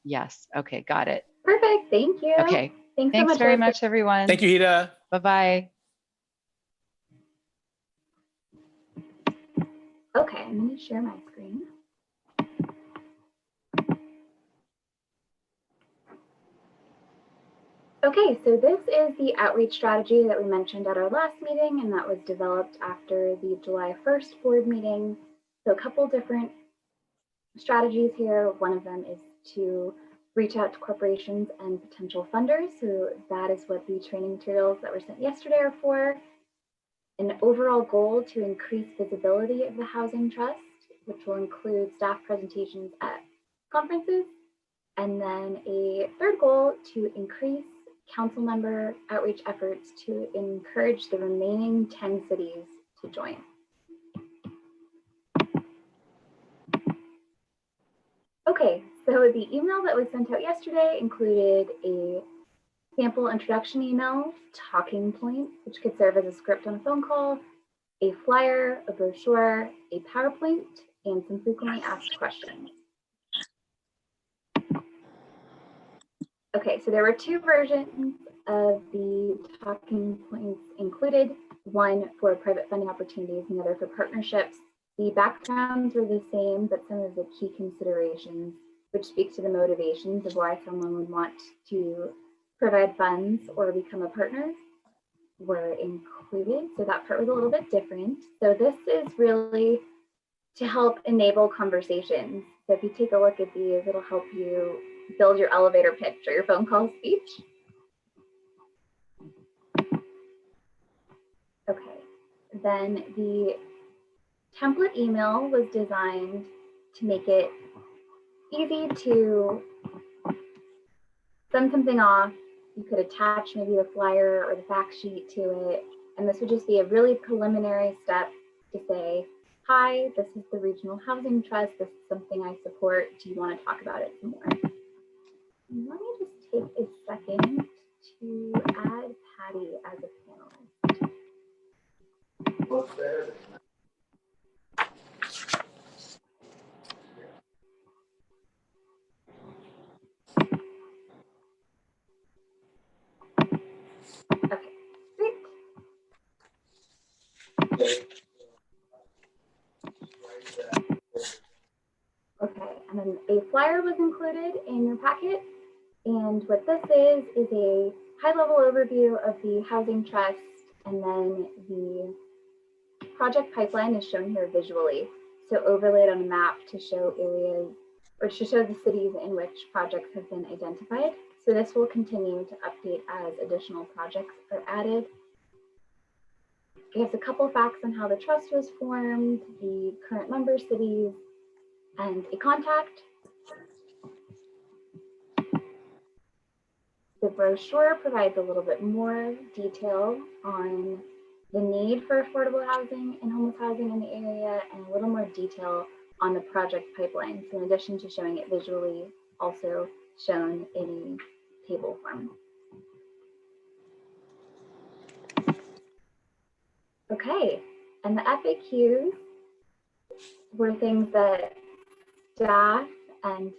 Yes. Okay, got it. Perfect. Thank you. Okay. Thanks Thanks so much, very Leslie. much, everyone. Thank you, Hida. Bye-bye. Okay, I'm going to share my screen. Okay, so this is the outreach strategy that we mentioned at our last meeting, and that was developed after the July 1st board meeting. So a couple different strategies here. One of them is to reach out to corporations and potential funders. So that is what the training materials that were sent yesterday are for. An overall goal to increase visibility of the Housing Trust, which will include staff presentations at conferences. And then a third goal to increase council member outreach efforts to encourage the remaining 10 cities to join. Okay, so the email that was sent out yesterday included a sample introduction email, talking points, which could serve as a script on a phone call, a flyer, a brochure, a PowerPoint, and some frequently asked questions. Okay, so there were two versions of the talking points included, one for private funding opportunities and the other for partnerships. The backgrounds were the same, but some of the key considerations, which speak to the motivations of why someone would want to provide funds or become a partner, were included. So that part was a little bit different. So this is really to help enable conversations. So if you take a look at these, it'll help you build your elevator pitch or your phone call speech. Okay, then the template email was designed to make it easy to send something off. You could attach maybe the flyer or the fact sheet to it. And this would just be a really preliminary step to say, hi, this is the Regional Housing Trust. This is something I support. Do you want to talk about it some more? Let me just take a second to add Patty as a panelist. Okay, great. Okay, and then a flyer was included in your packet. And what this is a high-level overview of the Housing Trust, and then the project pipeline is shown here visually. So overlaid on a map to show areas, or to show the cities in which projects have been identified. So this will continue to update as additional projects are added. It gives a couple facts on how the trust was formed, the current member cities, and a contact. The brochure provides a little bit more detail on the need for affordable housing and homeless housing in the area, and a little more detail on the project pipeline. So in addition to showing it visually, also shown in a table form. Okay, and the FAQs were things that staff and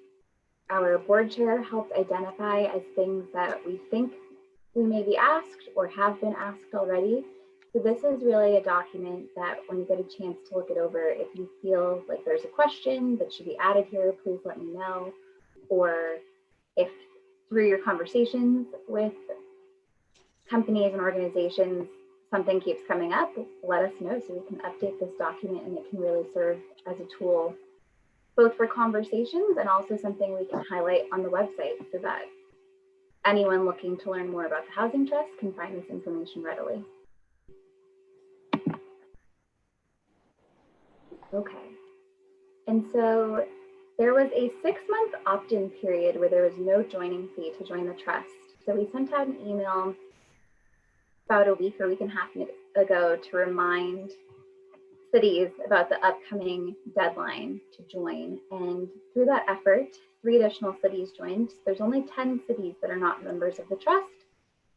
our board chair helped identify as things that we think we may be asked or have been asked already. So this is really a document that when you get a chance to look it over, if you feel like there's a question that should be added here, please let me know. Or if through your conversations with companies and organizations, something keeps coming up, let us know so we can update this document, and it can really serve as a tool both for conversations and also something we can highlight on the website so that anyone looking to learn more about the Housing Trust can find this information readily. Okay, and so there was a 6-month opt-in period where there was no joining fee to join the trust. So we sent out an email about a week or week and a half ago to remind cities about the upcoming deadline to join. And through that effort, 3 additional cities joined. There's only 10 cities that are not members of the trust.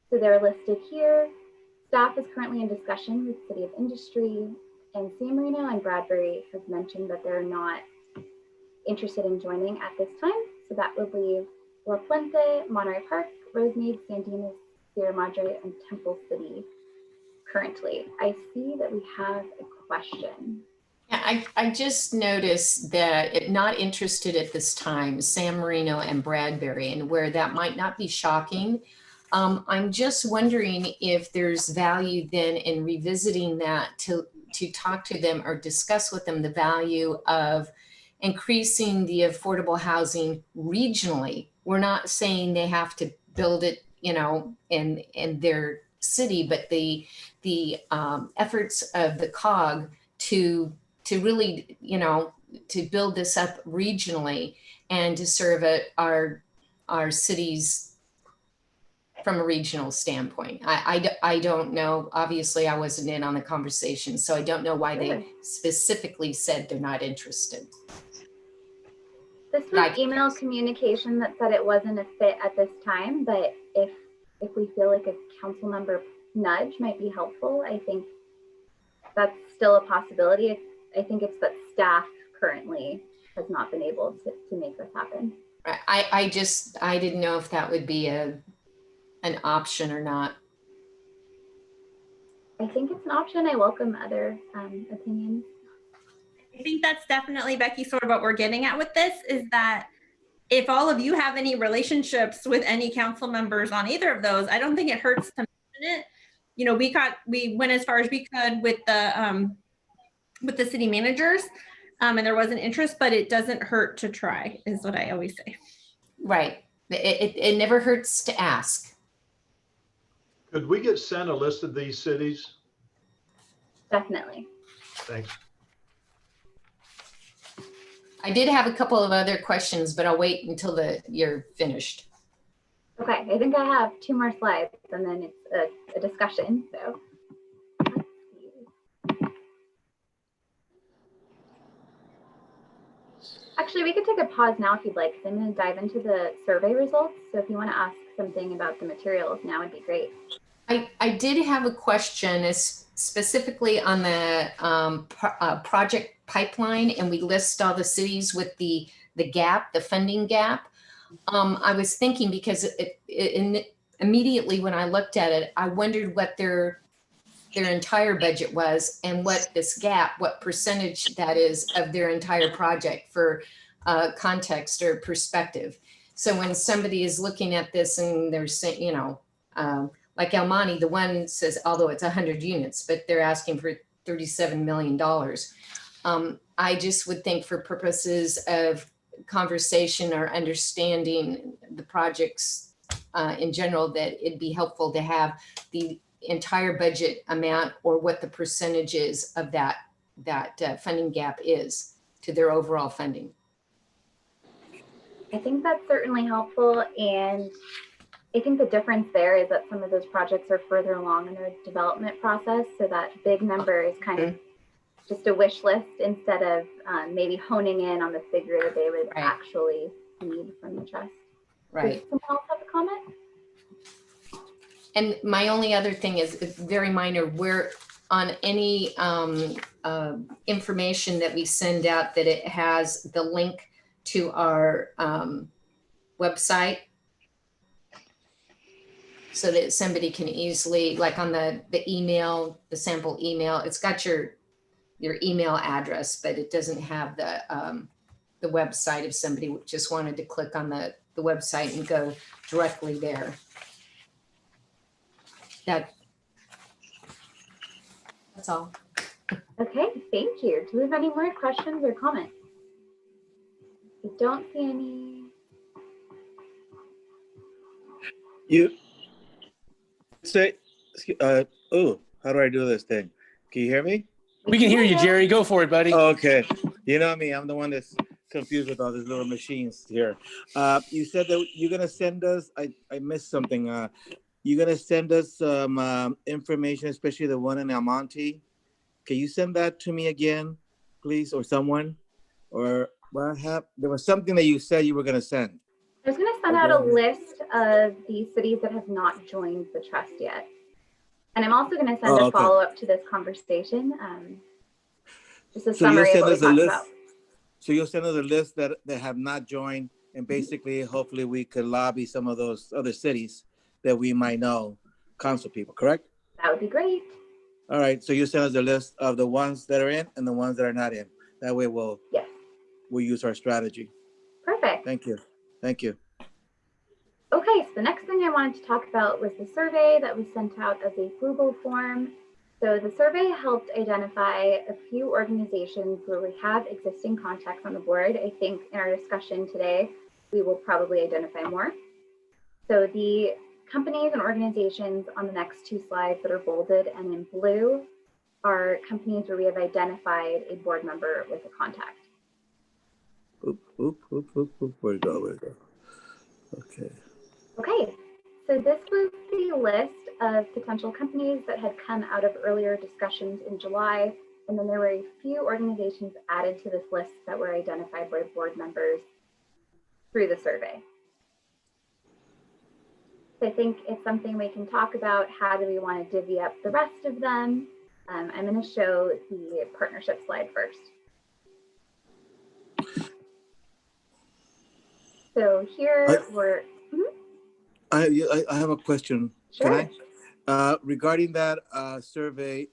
So they're listed here. Staff is currently in discussion with City of Industry, and San Marino and Bradbury have mentioned that they're not interested in joining at this time. So that would leave La Puente, Monterey Park, Rosemead, San Dimas, Sierra Madre, and Temple City currently. I see that we have a question. Yeah, I just noticed that not interested at this time, San Marino and Bradbury, and where that might not be shocking. I'm just wondering if there's value then in revisiting that to talk to them or discuss with them the value of increasing the affordable housing regionally. We're not saying they have to build it, you know, in their city, but the efforts of the COG to really, you know, to build this up regionally and to serve our cities from a regional standpoint. I don't know. Obviously, I wasn't in on the conversation, so I don't know why they specifically said they're not interested. This was email communication that said it wasn't a fit at this time, but if we feel like a council member nudge might be helpful, I think that's still a possibility. I think it's that staff currently has not been able to make this happen. I didn't know if that would be an option or not. I think it's an option. I welcome other opinions. I think that's definitely, Becky, sort of what we're getting at with this is that if all of you have any relationships with any council members on either of those, I don't think it hurts to mention it. You know, we went as far as we could with the city managers, and there was an interest, but it doesn't hurt to try, is what I always say. Right. It never hurts to ask. Could we get sent a list of these cities? Definitely. Thanks. I did have a couple of other questions, but I'll wait until you're finished. Okay, I think I have 2 more slides and then it's a discussion. So let's see. Actually, we could take a pause now if you'd like, because I'm going to dive into the survey results. So if you want to ask something about the materials now, would be great. I did have a question specifically on the project pipeline, and we list all the cities with the gap, the funding gap. I was thinking because immediately when I looked at it, I wondered what their entire budget was and what this gap, what percentage that is of their entire project for context or perspective. So when somebody is looking at this and they're saying, you know, like El Monte, the one says, although it's 100 units, but they're asking for $37 million. I just would think for purposes of conversation or understanding the projects in general, that it'd be helpful to have the entire budget amount or what the percentage is of that funding gap is to their overall funding. I think that's certainly helpful. And I think the difference there is that some of those projects are further along in their development process. So that big number is kind of just a wish list instead of maybe honing in on the figure that they would actually need from the trust. Right. Does someone else have a comment? And my only other thing is very minor. We're on any information that we send out that it has the link to our website, so that somebody can easily, like on the email, the sample email, it's got your email address, but it doesn't have the website if somebody just wanted to click on the website and go directly there. That's all. Okay, thank you. Do we have any more questions or comments? I don't see any. You say, oh, how do I do this thing? Can you hear me? We can hear you, Jerry. Go for it, buddy. Okay. You know me, I'm the one that's confused with all these little machines here. You said that you're going to send us, I missed something. You're going to send us some information, especially the one in El Monte. Can you send that to me again, please, or someone? Or there was something that you said you were going to send. I was going to send out a list of the cities that have not joined the trust yet. And I'm also going to send a follow-up to this conversation. Just a summary of what we talked about. So you'll send us a list that have not joined, and basically, hopefully we could lobby some of those other cities that we might know, council people, correct? That would be great. All right, so you send us a list of the ones that are in and the ones that are not in. That way we'll use our strategy. Perfect. Thank you. Thank you. Okay, so the next thing I wanted to talk about was the survey that was sent out as a Google form. So the survey helped identify a few organizations where we have existing contacts on the board. I think in our discussion today, we will probably identify more. So the companies and organizations on the next 2 slides that are bolded and in blue are companies where we have identified a board member with a contact. Where'd it go? Okay. Okay, So this was the list of potential companies that had come out of earlier discussions in July. And then there were a few organizations added to this list that were identified by board members through the survey. So I think it's something we can talk about. How do we want to divvy up the rest of them? I'm going to show the partnership slide first. So here we're. I have a question. Sure. Can I? Regarding that survey,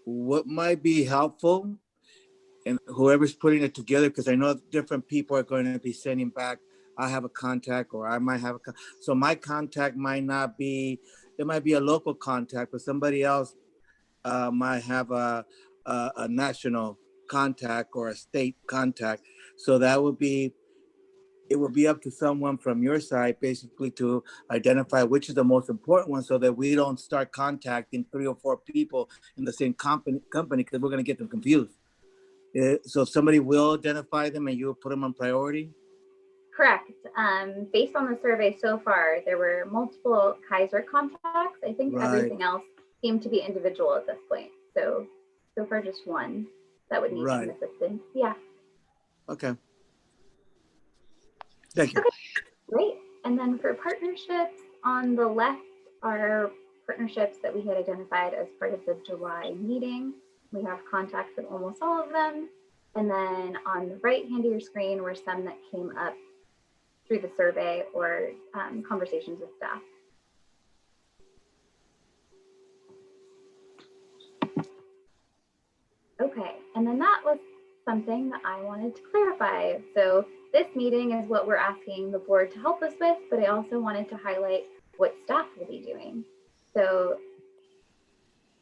what might be helpful, and whoever's putting it together, because I know different people are going to be sending back, I have a contact, or I might have so my contact might not be, it might be a local contact, but somebody else might have a national contact or a state contact. So that would be, it would be up to someone from your side basically to identify which is the most important one, so that we don't start contacting 3 or 4 people in the same company because we're going to get them confused. So somebody will identify them and you'll put them on priority? Correct. Based on the survey so far, there were multiple Kaiser contacts. I think everything else seemed to be individual at this point. So far just one that would need some assistance. Yeah. Okay. Thank you. Okay, great. And then for partnerships, on the left are partnerships that we had identified as part of the July meeting. We have contacts with almost all of them. And then on the right hand of your screen were some that came up through the survey or conversations with staff. Okay, and then that was something that I wanted to clarify. So this meeting is what we're asking the board to help us with, but I also wanted to highlight what staff will be doing. So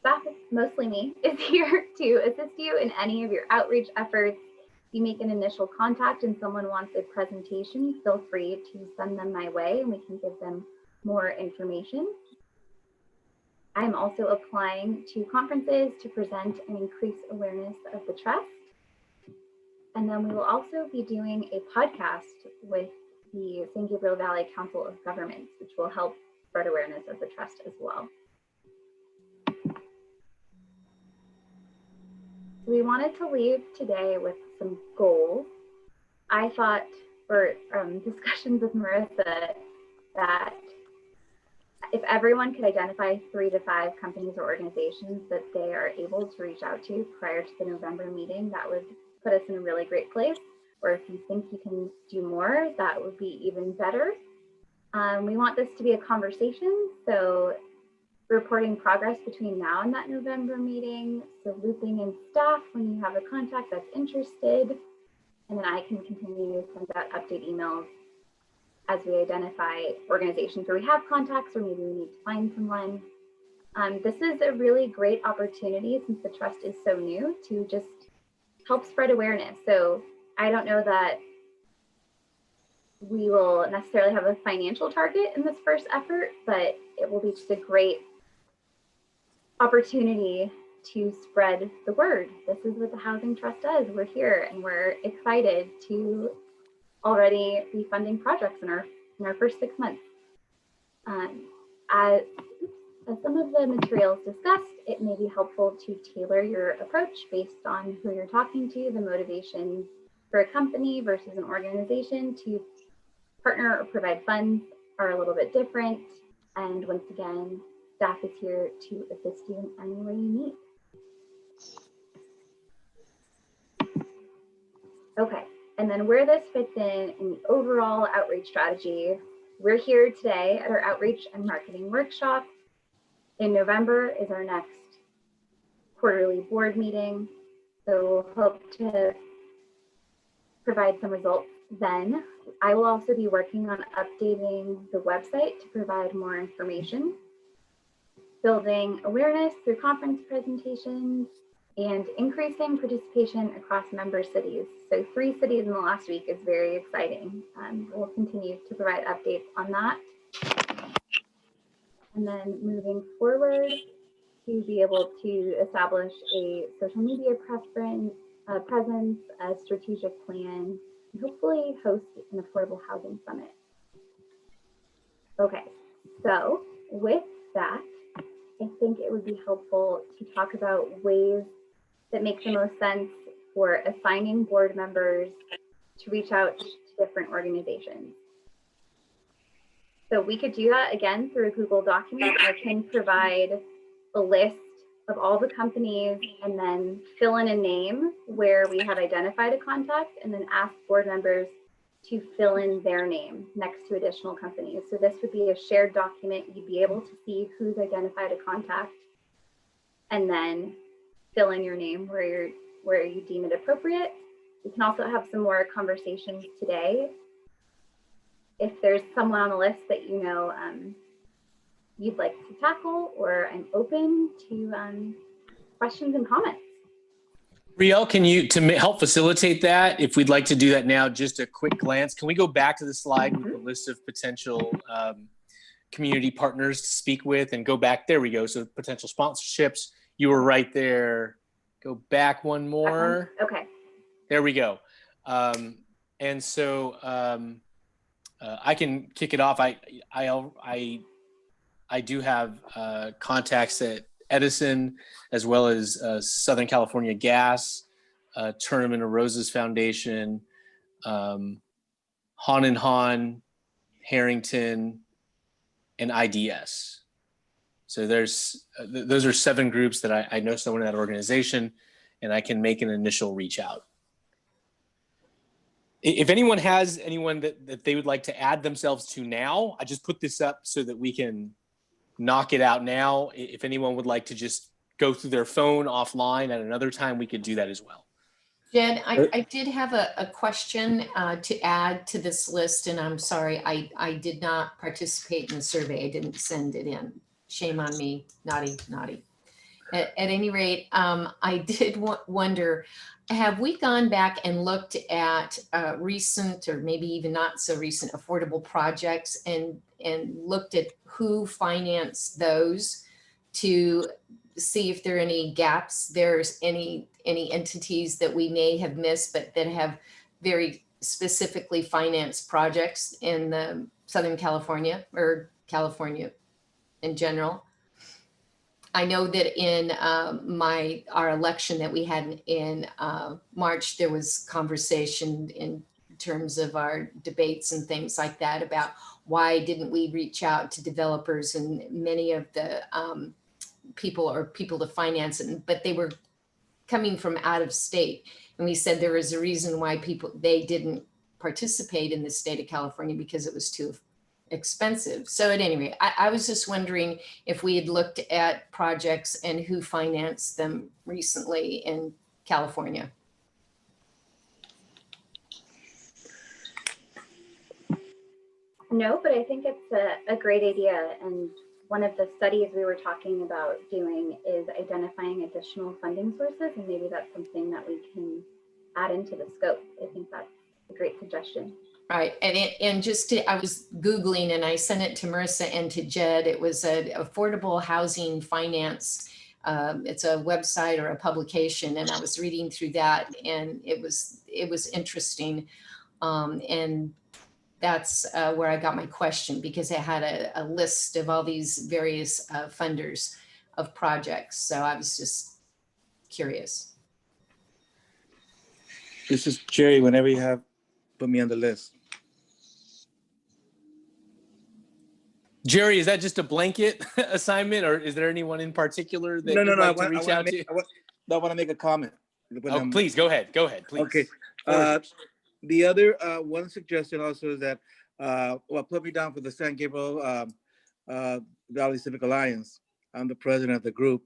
staff, mostly me, is here to assist you in any of your outreach efforts. If you make an initial contact and someone wants a presentation, feel free to send them my way and we can give them more information. I'm also applying to conferences to present and increase awareness of the trust. And then we will also be doing a podcast with the San Gabriel Valley Council of Governments, which will help spread awareness of the trust as well. We wanted to leave today with some goals. I thought for discussions with Marissa that if everyone could identify 3 to 5 companies or organizations that they are able to reach out to prior to the November meeting, that would put us in a really great place. Or if you think you can do more, that would be even better. We want this to be a conversation, so reporting progress between now and that November meeting, so looping in staff when you have a contact that's interested, and then I can continue to send out update emails as we identify organizations where we have contacts or maybe we need to find someone. This is a really great opportunity, since the trust is so new, to just help spread awareness. So I don't know that we will necessarily have a financial target in this first effort, but it will be just a great opportunity to spread the word. This is what the Housing Trust does. We're here and we're excited to already be funding projects in our first 6 months. As some of the materials discussed, it may be helpful to tailor your approach based on who you're talking to. The motivation for a company versus an organization to partner or provide funds are a little bit different. And once again, staff is here to assist you in any way you need. Okay, and then where this fits in the overall outreach strategy, we're here today at our outreach and marketing workshop. In November is our next quarterly board meeting. So we'll hope to provide some results then. I will also be working on updating the website to provide more information, building awareness through conference presentations, and increasing participation across member cities. So 3 cities in the last week is very exciting. We'll continue to provide updates on that. And then moving forward, to be able to establish a social media presence, a strategic plan, and hopefully host an affordable housing summit. Okay, So with that, I think it would be helpful to talk about ways that make the most sense for assigning board members to reach out to different organizations. So we could do that again through a Google document. I can provide a list of all the companies and then fill in a name where we have identified a contact and then ask board members to fill in their name next to additional companies. So this would be a shared document. You'd be able to see who's identified a contact and then fill in your name where you deem it appropriate. We can also have some more conversations today. If there's someone on the list that you know you'd like to tackle, or I'm open to questions and comments. Riel, can you, to help facilitate that, if we'd like to do that now, just a quick glance, can we go back to the slide with the list of potential community partners to speak with and go back? There we go. So potential sponsorships, you were right there. Go back one more. Okay. There we go. And so I can kick it off. I do have contacts at Edison, as well as Southern California Gas, Tournament of Roses Foundation, Han and Han, Harrington, and IDS. So those are 7 groups that I know someone in that organization, and I can make an initial reach out. If anyone has anyone that they would like to add themselves to now, I just put this up so that we can knock it out now. If anyone would like to just go through their phone offline at another time, we could do that as well. Jen, I did have a question to add to this list, and I'm sorry, I did not participate in the survey. I didn't send it in. Shame on me, naughty. At any rate, I did wonder, have we gone back and looked at recent, or maybe even not so recent, affordable projects and looked at who financed those to see if there are any gaps, there's any entities that we may have missed, but that have very specifically financed projects in the Southern California or California in general? I know that in our election that we had in March, there was conversation in terms of our debates and things like that about why didn't we reach out to developers and many of the people to finance it, but they were coming from out of state. And we said there was a reason why they didn't participate in the state of California because it was too expensive. So at any rate, I was just wondering if we had looked at projects and who financed them recently in California. No, but I think it's a great idea. And one of the studies we were talking about doing is identifying additional funding sources. And maybe that's something that we can add into the scope. I think that's a great suggestion. Right. And I was Googling and I sent it to Marissa and to Jed. It was an affordable housing finance. It's a website or a publication. And I was reading through that and it was interesting. And that's where I got my question, because it had a list of all these various funders of projects. So I was just curious. This is Jerry. Whenever you have, put me on the list. Jerry, is that just a blanket assignment, or is there anyone in particular that No. like to reach out to? I want to make a comment. Oh, please go ahead. Go ahead, please. Okay. The other one suggestion also is that, put me down for the San Gabriel Valley Civic Alliance. I'm the president of the group.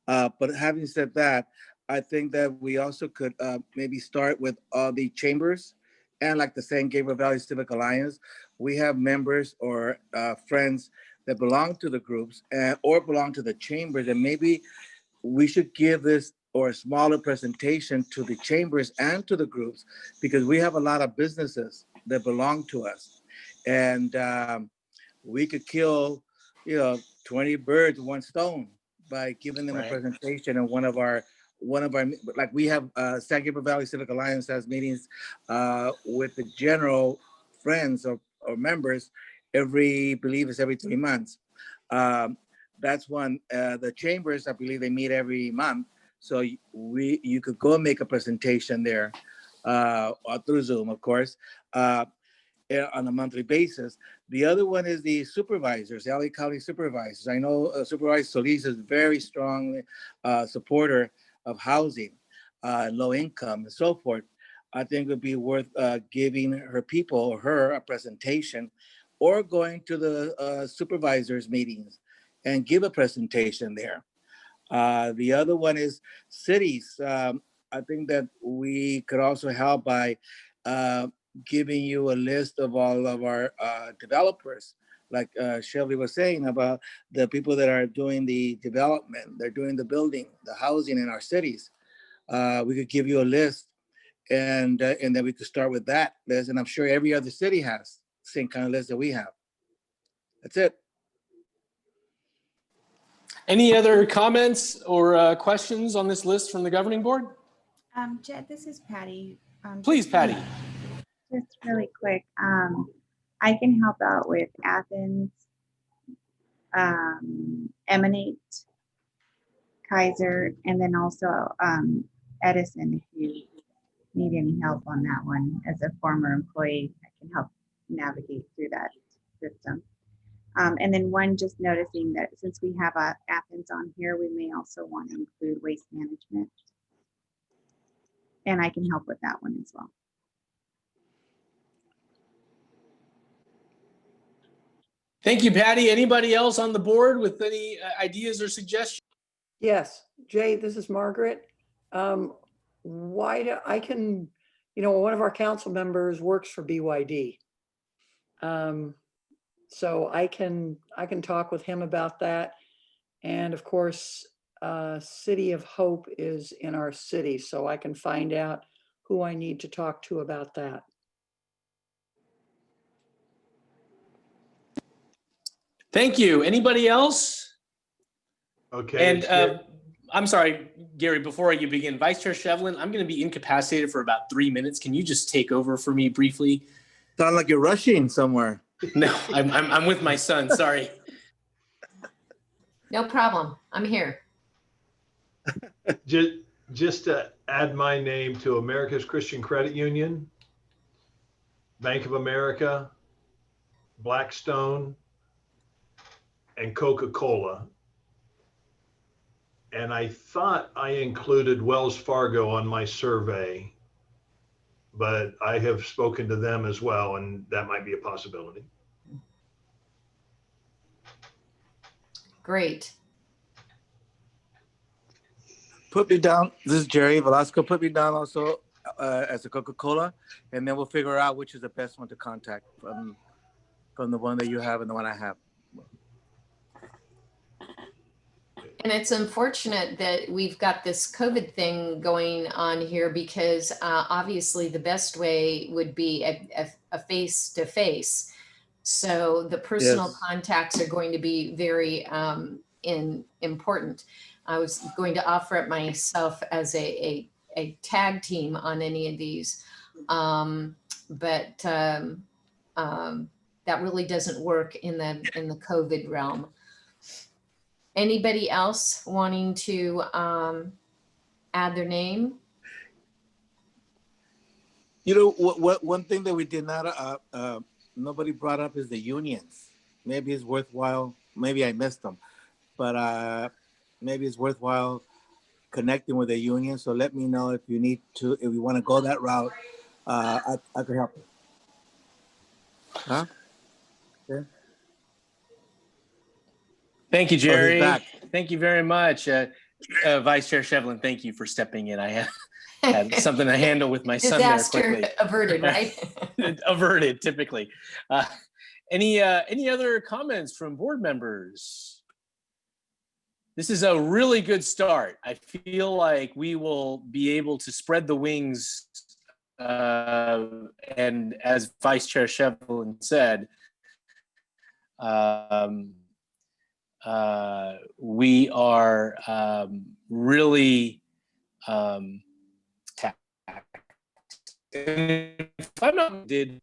But having said that, I think that we also could maybe start with all the chambers and like the San Gabriel Valley Civic Alliance. We have members or friends that belong to the groups or belong to the chambers, and maybe we should give this or a smaller presentation to the chambers and to the groups, because we have a lot of businesses that belong to us. And we could kill, 20 birds with one stone by giving them a presentation. And one of our, like we have San Gabriel Valley Civic Alliance has meetings with the general friends or members believe it's every 3 months. That's one. The chambers, I believe they meet every month. So you could go and make a presentation there through Zoom, of course, on a monthly basis. The other one is the supervisors, the LA County supervisors. I know Supervisor Solis is very strong supporter of housing, low income, and so forth. I think it would be worth giving her people or her a presentation, or going to the supervisors meetings and give a presentation there. The other one is cities. I think that we could also help by giving you a list of all of our developers. Like Shelby was saying about the people that are doing the development, they're doing the building, the housing in our cities. We could give you a list, and then we could start with that list. And I'm sure every other city has the same kind of list that we have. That's it. Any other comments or questions on this list from the governing board? Jed, this is Patty. Please, Patty. Just really quick. I can help out with Athens, Emanate, Kaiser, and then also Edison. If you need any help on that one, as a former employee, I can help navigate through that system. And then one, just noticing that since we have Athens on here, we may also want to include waste management. And I can help with that one as well. Thank you, Patty. Anybody else on the board with any ideas or suggestions? Yes, Jay, this is Margaret. Why do I can, one of our council members works for BYD. So I can talk with him about that. And of course, City of Hope is in our city, so I can find out who I need to talk to about that. Thank you. Anybody else? Okay. And I'm sorry, Gary, before you begin, Vice Chair Shevlin, I'm going to be incapacitated for about 3 minutes. Can you just take over for me briefly? Sound like you're rushing somewhere. No, I'm with my son. Sorry. No problem. I'm here. Just to add my name to America's Christian Credit Union, Bank of America, Blackstone, and Coca-Cola. And I thought I included Wells Fargo on my survey, but I have spoken to them as well, and that might be a possibility. Great. Put me down. This is Jerry Velasco. Put me down also as a Coca-Cola, and then we'll figure out which is the best one to contact from the one that you have and the one I have. And it's unfortunate that we've got this COVID thing going on here, because obviously the best way would be a face-to-face. So the personal Yes. contacts are going to be very important. I was going to offer it myself as a tag team on any of these, but that really doesn't work in the COVID realm. Anybody else wanting to add their name? What one thing that we did not nobody brought up is the unions. Maybe it's worthwhile. Maybe I missed them, but maybe it's worthwhile connecting with the union. So let me know if you want to go that route. I could help you. Huh? Yeah. Thank you, Oh, he's Jerry. back. Thank you very much. Vice Chair Shevlin, thank you for stepping in. I had something to handle with my son there Disaster quickly. averted, right? Averted, typically. Any other comments from board members? This is a really good start. I feel like we will be able to spread the wings, and as Vice Chair Shevlin said, we are really if I'm not, did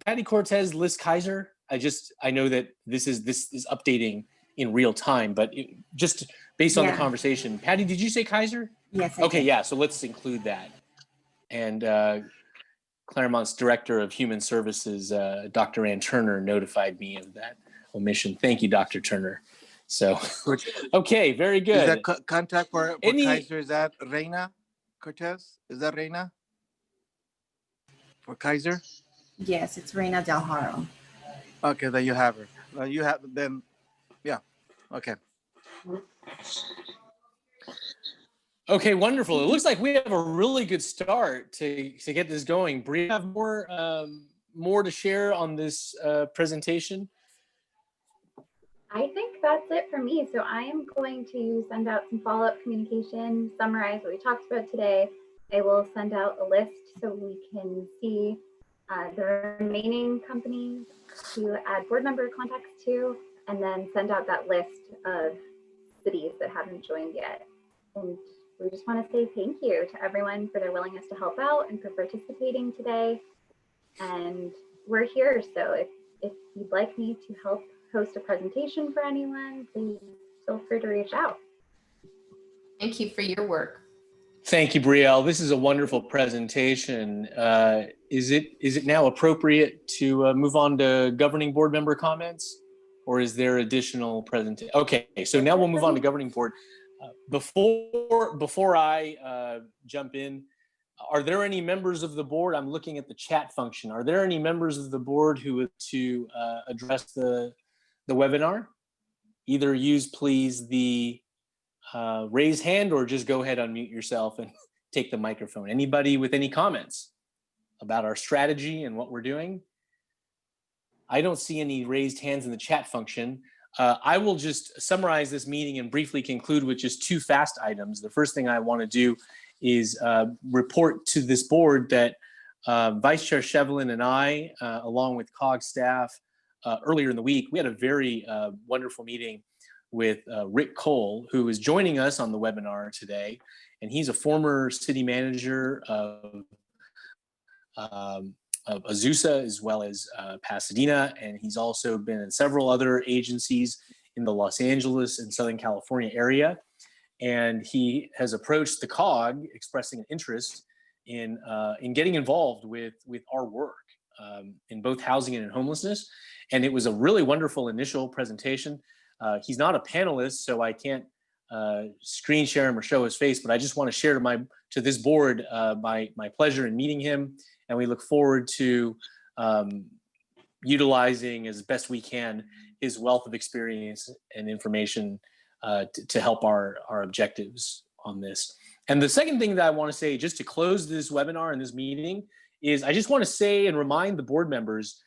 Patty Cortez list Kaiser? I know that this is updating in real time, but just based on the Yeah. conversation. Patty, did you say Kaiser? Yes. Okay, yeah, so let's include that. And Claremont's Director of Human Services, Dr. Ann Turner, notified me of that omission. Thank you, Dr. Turner. So, okay, very good. Is that contact for Any- Kaiser? Is that Reina Cortez? Is that Reina for Kaiser? Yes, it's Reina Del Haro. Okay, then you have her. You have then, yeah. Okay. Okay, wonderful. It looks like we have a really good start to get this going. Bria, have more to share on this presentation? I think that's it for me. So I am going to send out some follow-up communication, summarize what we talked about today. I will send out a list so we can see the remaining companies to add board member contacts to, and then send out that list of cities that haven't joined yet. And we just want to say thank you to everyone for their willingness to help out and for participating today. And we're here, so if you'd like me to help host a presentation for anyone, please feel free to reach out. Thank you for your work. Thank you, Brielle. This is a wonderful presentation. Is it now appropriate to move on to governing board member comments, or is there additional presentation? Okay, so now we'll move on to governing board. Before I jump in, are there any members of the board? I'm looking at the chat function. Are there any members of the board who would to address the webinar? Either use please the raise hand or just go ahead, unmute yourself and take the microphone. Anybody with any comments about our strategy and what we're doing? I don't see any raised hands in the chat function. I will just summarize this meeting and briefly conclude with just two fast items. The first thing I want to do is report to this board that Vice Chair Shevlin and I, along with COG staff, earlier in the week, we had a very wonderful meeting with Rick Cole, who is joining us on the webinar today. And he's a former city manager of Azusa as well as Pasadena. And he's also been in several other agencies in the Los Angeles and Southern California area. And he has approached the COG expressing an interest in getting involved with our work in both housing and in homelessness. And it was a really wonderful initial presentation. He's not a panelist, so I can't screen share him or show his face, but I just want to share to this board my pleasure in meeting him. And we look forward to utilizing as best we can his wealth of experience and information to help our objectives on this. And the second thing that I want to say, just to close this webinar and this meeting, is I just want to say and remind the board members,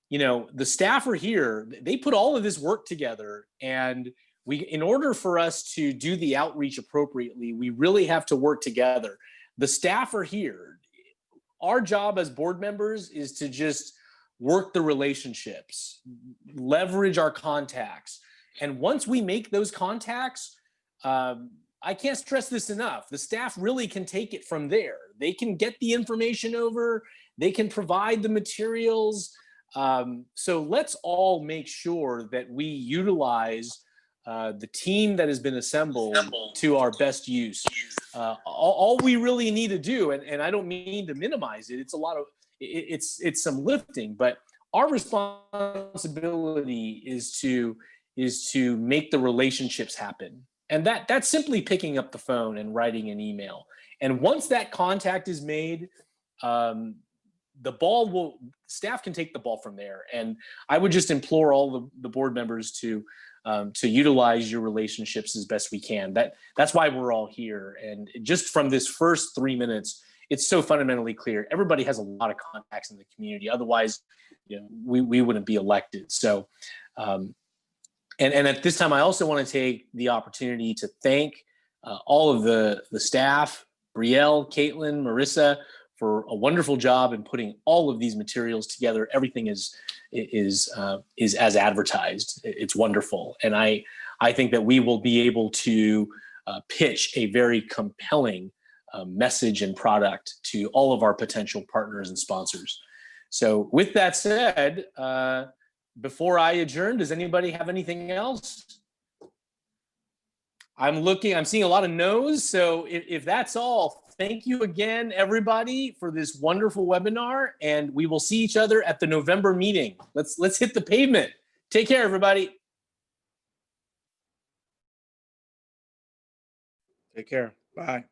you know, the staff are here. They put all of this work together, and in order for us to do the outreach appropriately, we really have to work together. The staff are here. Our job as board members is to just work the relationships, leverage our contacts. And once we make those contacts, I can't stress this enough. The staff really can take it from there. They can get the information over, they can provide the materials. So let's all make sure that we utilize the team that has been assembled to our best use. All we really need to do, and I don't mean to minimize it, it's a lot of, it's some lifting, but our responsibility is to make the relationships happen. And that's simply picking up the phone and writing an email. And once that contact is made, staff can take the ball from there. And I would just implore all the board members to utilize your relationships as best we can. That's why we're all here. And just from this first 3 minutes, it's so fundamentally clear. Everybody has a lot of contacts in the community. Otherwise, you know, we wouldn't be elected. So, and at this time, I also want to take the opportunity to thank all of the staff, Brielle, Caitlin, Marissa, for a wonderful job in putting all of these materials together. Everything is as advertised. It's wonderful. And I think that we will be able to pitch a very compelling message and product to all of our potential partners and sponsors. So with that said, before I adjourn, does anybody have anything else? I'm seeing a lot of no's. So if that's all, thank you again, everybody, for this wonderful webinar. And we will see each other at the November meeting. Let's hit the pavement. Take care, everybody. Take care. Bye.